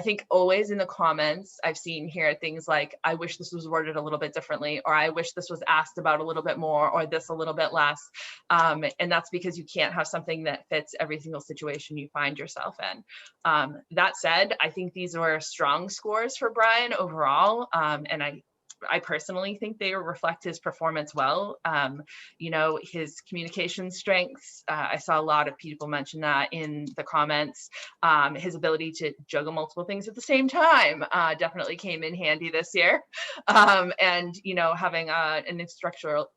think always in the comments, I've seen here things like, I wish this was worded a little bit differently, or I wish this was asked about a little bit more, or this a little bit less. And that's because you can't have something that fits every single situation you find yourself in. That said, I think these were strong scores for Brian overall. And I personally think they reflect his performance well. You know, his communication strengths, I saw a lot of people mention that in the comments. His ability to juggle multiple things at the same time definitely came in handy this year. And, you know, having an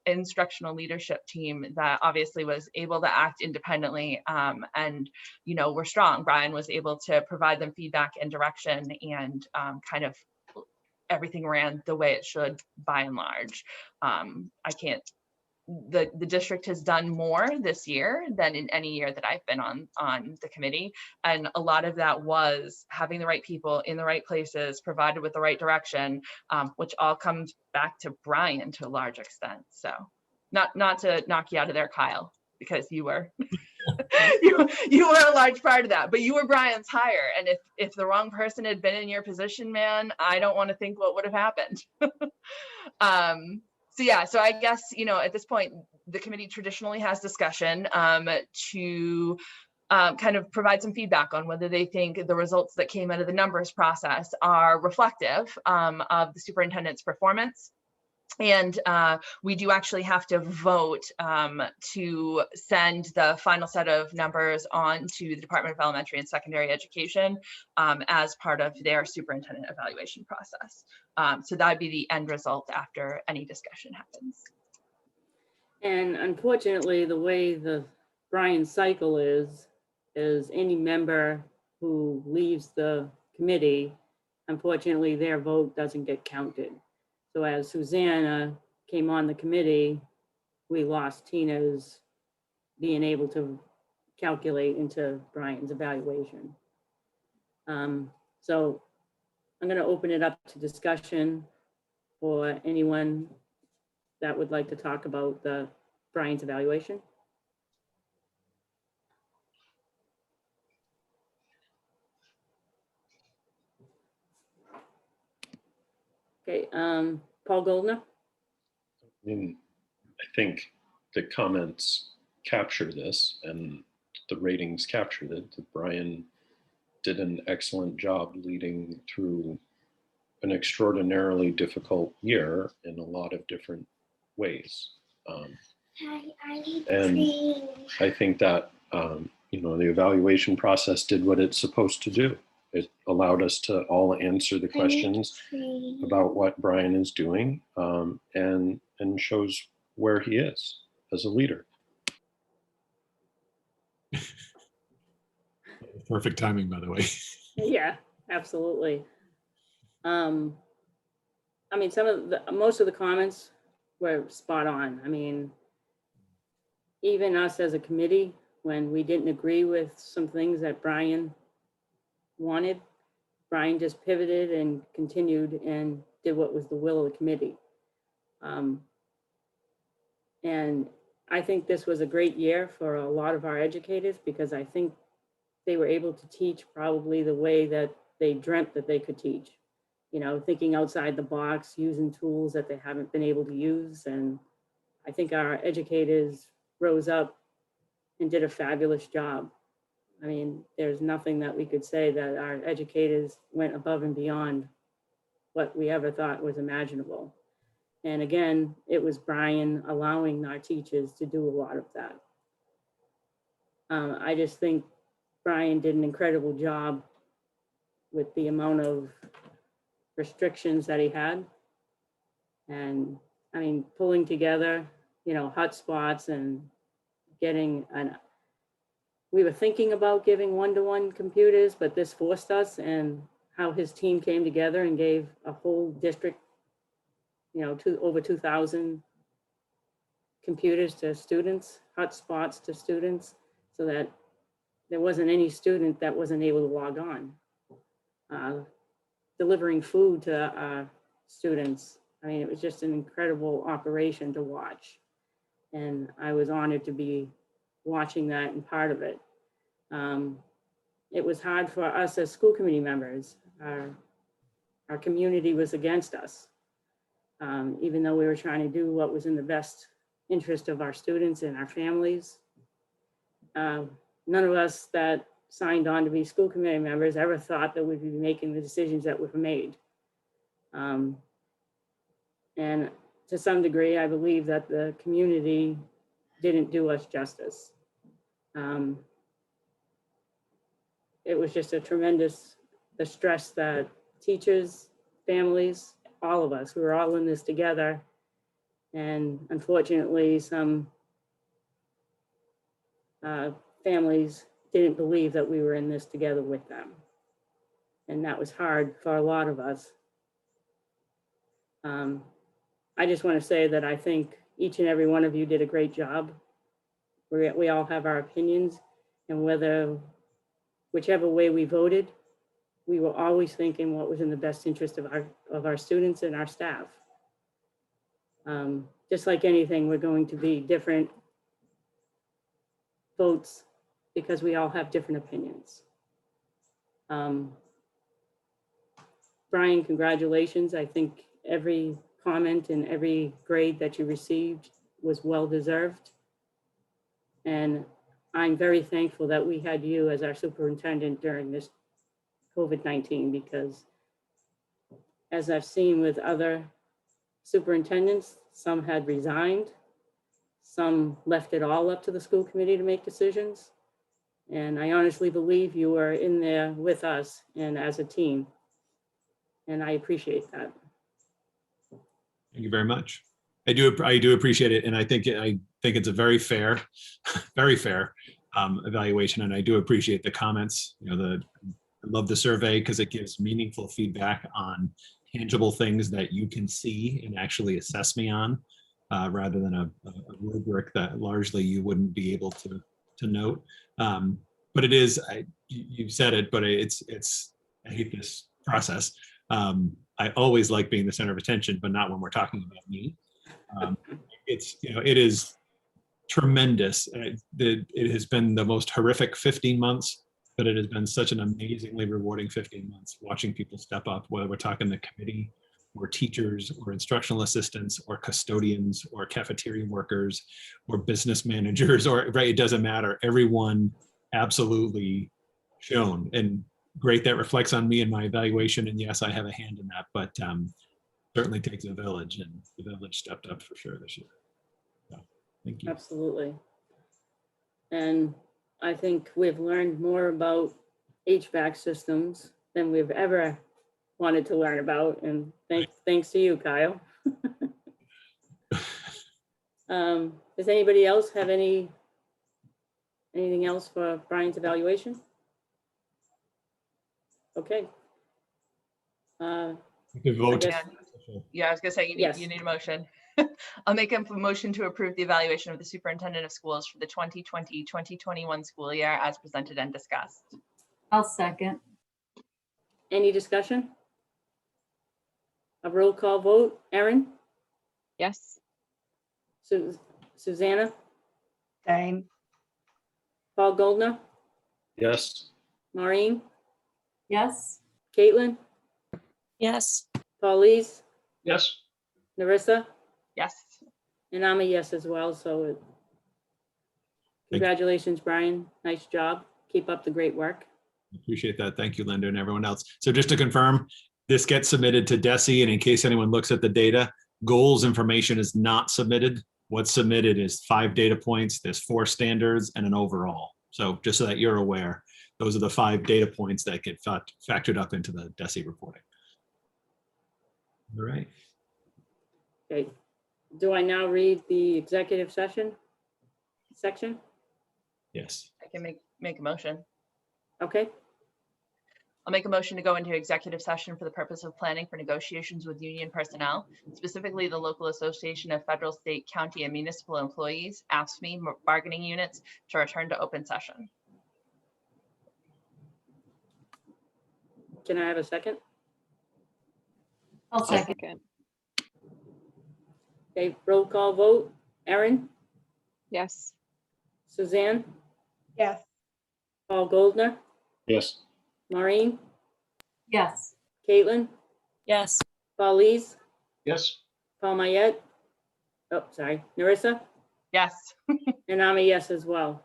instructional leadership team that obviously was able to act independently and, you know, were strong. Brian was able to provide them feedback and direction and kind of everything ran the way it should by and large. The district has done more this year than in any year that I've been on the committee. And a lot of that was having the right people in the right places, provided with the right direction, which all comes back to Brian to a large extent. So not to knock you out of there, Kyle, because you were you were a large part of that, but you were Brian's hire. And if the wrong person had been in your position, man, I don't want to think what would have happened. So yeah, so I guess, at this point, the committee traditionally has discussion to kind of provide some feedback on whether they think the results that came out of the numbers process are reflective of the superintendent's performance. And we do actually have to vote to send the final set of numbers on to the Department of Elementary and Secondary Education as part of their superintendent evaluation process. So that would be the end result after any discussion happens. And unfortunately, the way the Brian cycle is any member who leaves the committee, unfortunately, their vote doesn't get counted. So as Susanna came on the committee, we lost Tina's being able to calculate into Brian's evaluation. So I'm going to open it up to discussion for anyone that would like to talk about Brian's evaluation. Okay, Paul Goldner. I mean, I think the comments capture this and the ratings captured it. That Brian did an excellent job leading through an extraordinarily difficult year in a lot of different ways. And I think that, the evaluation process did what it's supposed to do. It allowed us to all answer the questions about what Brian is doing and shows where he is as a leader. Perfect timing, by the way. Yeah, absolutely. I mean, most of the comments were spot on. I mean, even us as a committee, when we didn't agree with some things that Brian wanted, Brian just pivoted and continued and did what was the will of the committee. And I think this was a great year for a lot of our educators because I think they were able to teach probably the way that they dreamt that they could teach. Thinking outside the box, using tools that they haven't been able to use. And I think our educators rose up and did a fabulous job. I mean, there's nothing that we could say that our educators went above and beyond what we ever thought was imaginable. And again, it was Brian allowing our teachers to do a lot of that. I just think Brian did an incredible job with the amount of restrictions that he had. And I mean, pulling together, hotspots and we were thinking about giving one-to-one computers, but this forced us, and how his team came together and gave a whole district, over 2,000 computers to students, hotspots to students, so that there wasn't any student that wasn't able to log on. Delivering food to students. I mean, it was just an incredible operation to watch. And I was honored to be watching that and part of it. It was hard for us as school committee members. Our community was against us, even though we were trying to do what was in the best interest of our students and our families. None of us that signed on to be school committee members ever thought that we'd be making the decisions that were made. And to some degree, I believe that the community didn't do us justice. It was just a tremendous, the stress that teachers, families, all of us, we were all in this together. And unfortunately, some families didn't believe that we were in this together with them. And that was hard for a lot of us. I just want to say that I think each and every one of you did a great job. We all have our opinions, and whichever way we voted, we were always thinking what was in the best interest of our students and our staff. Just like anything, we're going to be different votes because we all have different opinions. Brian, congratulations. I think every comment and every grade that you received was well-deserved. And I'm very thankful that we had you as our superintendent during this COVID-19, because as I've seen with other superintendents, some had resigned, some left it all up to the school committee to make decisions. And I honestly believe you were in there with us and as a team. And I appreciate that. Thank you very much. I do appreciate it, and I think it's a very fair, very fair evaluation, and I do appreciate the comments. You know, I love the survey because it gives meaningful feedback on tangible things that you can see and actually assess me on, rather than a rubric that largely you wouldn't be able to note. But it is, you've said it, but it's I hate this process. I always like being the center of attention, but not when we're talking about me. It is tremendous. It has been the most horrific 15 months, but it has been such an amazingly rewarding 15 months watching people step up, whether we're talking the committee or teachers or instructional assistants or custodians or cafeteria workers or business managers, or right, it doesn't matter. Everyone absolutely shone, and great, that reflects on me and my evaluation. And yes, I have a hand in that, but certainly takes a village, and the village stepped up for sure this year. So, thank you. Absolutely. And I think we've learned more about HVAC systems than we've ever wanted to learn about. And thanks to you, Kyle. Does anybody else have anything else for Brian's evaluation? Okay. We can vote. Yeah, I was gonna say, you need a motion. I'll make a motion to approve the evaluation of the superintendent of schools for the 2020-2021 school year as presented and discussed. I'll second. Any discussion? A roll call vote. Erin? Yes. Susanna? Same. Paul Goldner? Yes. Maureen? Yes. Caitlin? Yes. Paulise? Yes. Narissa? Yes. And I'm a yes as well, so congratulations, Brian. Nice job. Keep up the great work. Appreciate that. Thank you, Linda, and everyone else. So just to confirm, this gets submitted to DESE, and in case anyone looks at the data, goals information is not submitted. What's submitted is 5 data points, there's 4 standards, and an overall. So just so that you're aware, those are the 5 data points that get factored up into the DESE reporting. All right. Okay. Do I now read the executive session section? Yes. I can make a motion. Okay. I'll make a motion to go into executive session for the purpose of planning for negotiations with union personnel, specifically the local association of federal, state, county, and municipal employees, AFSCME bargaining units, to return to open session. Can I have a second? I'll second. Okay, roll call vote. Erin? Yes. Suzanne? Yes. Paul Goldner? Yes. Maureen? Yes. Caitlin? Yes. Paulise? Yes. Paul Mayette? Oh, sorry. Narissa? Yes. And I'm a yes as well.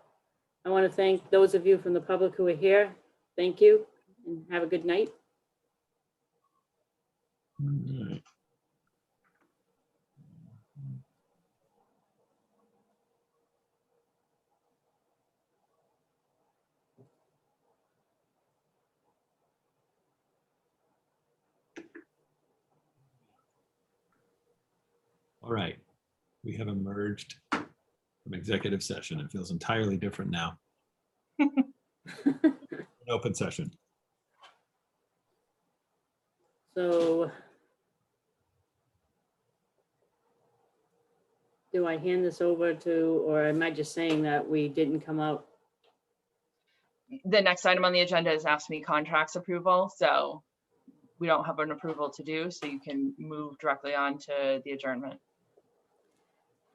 I want to thank those of you from the public who are here. Thank you and have a good night. All right. All right, we have emerged from executive session. It feels entirely different now. An open session. So do I hand this over to, or am I just saying that we didn't come out? The next item on the agenda is ASME contracts approval, so we don't have an approval to do, so you can move directly on to the adjournment.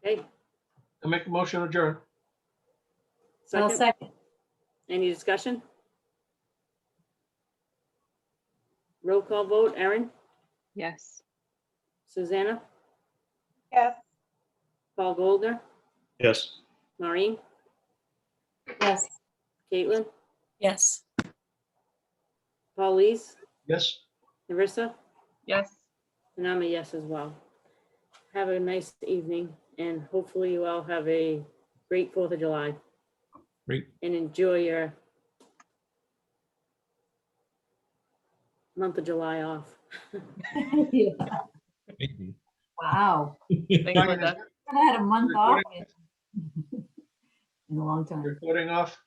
Okay, I make a motion to adjourn. I'll second, second. any discussion? Roll call vote, Erin, Yes. Susanna, Yes. Paul Golder, Yes. Maureen, Yes. Caitlin, Yes. Paul Lees, Yes. Narissa, Yes. and I'm a yes as well. Have a nice evening, and hopefully you all have a great 4th of July Great. and enjoy your month of July off. Yeah. Maybe. Wow. Thanks, Linda. I had a month off in a long time. Recording off.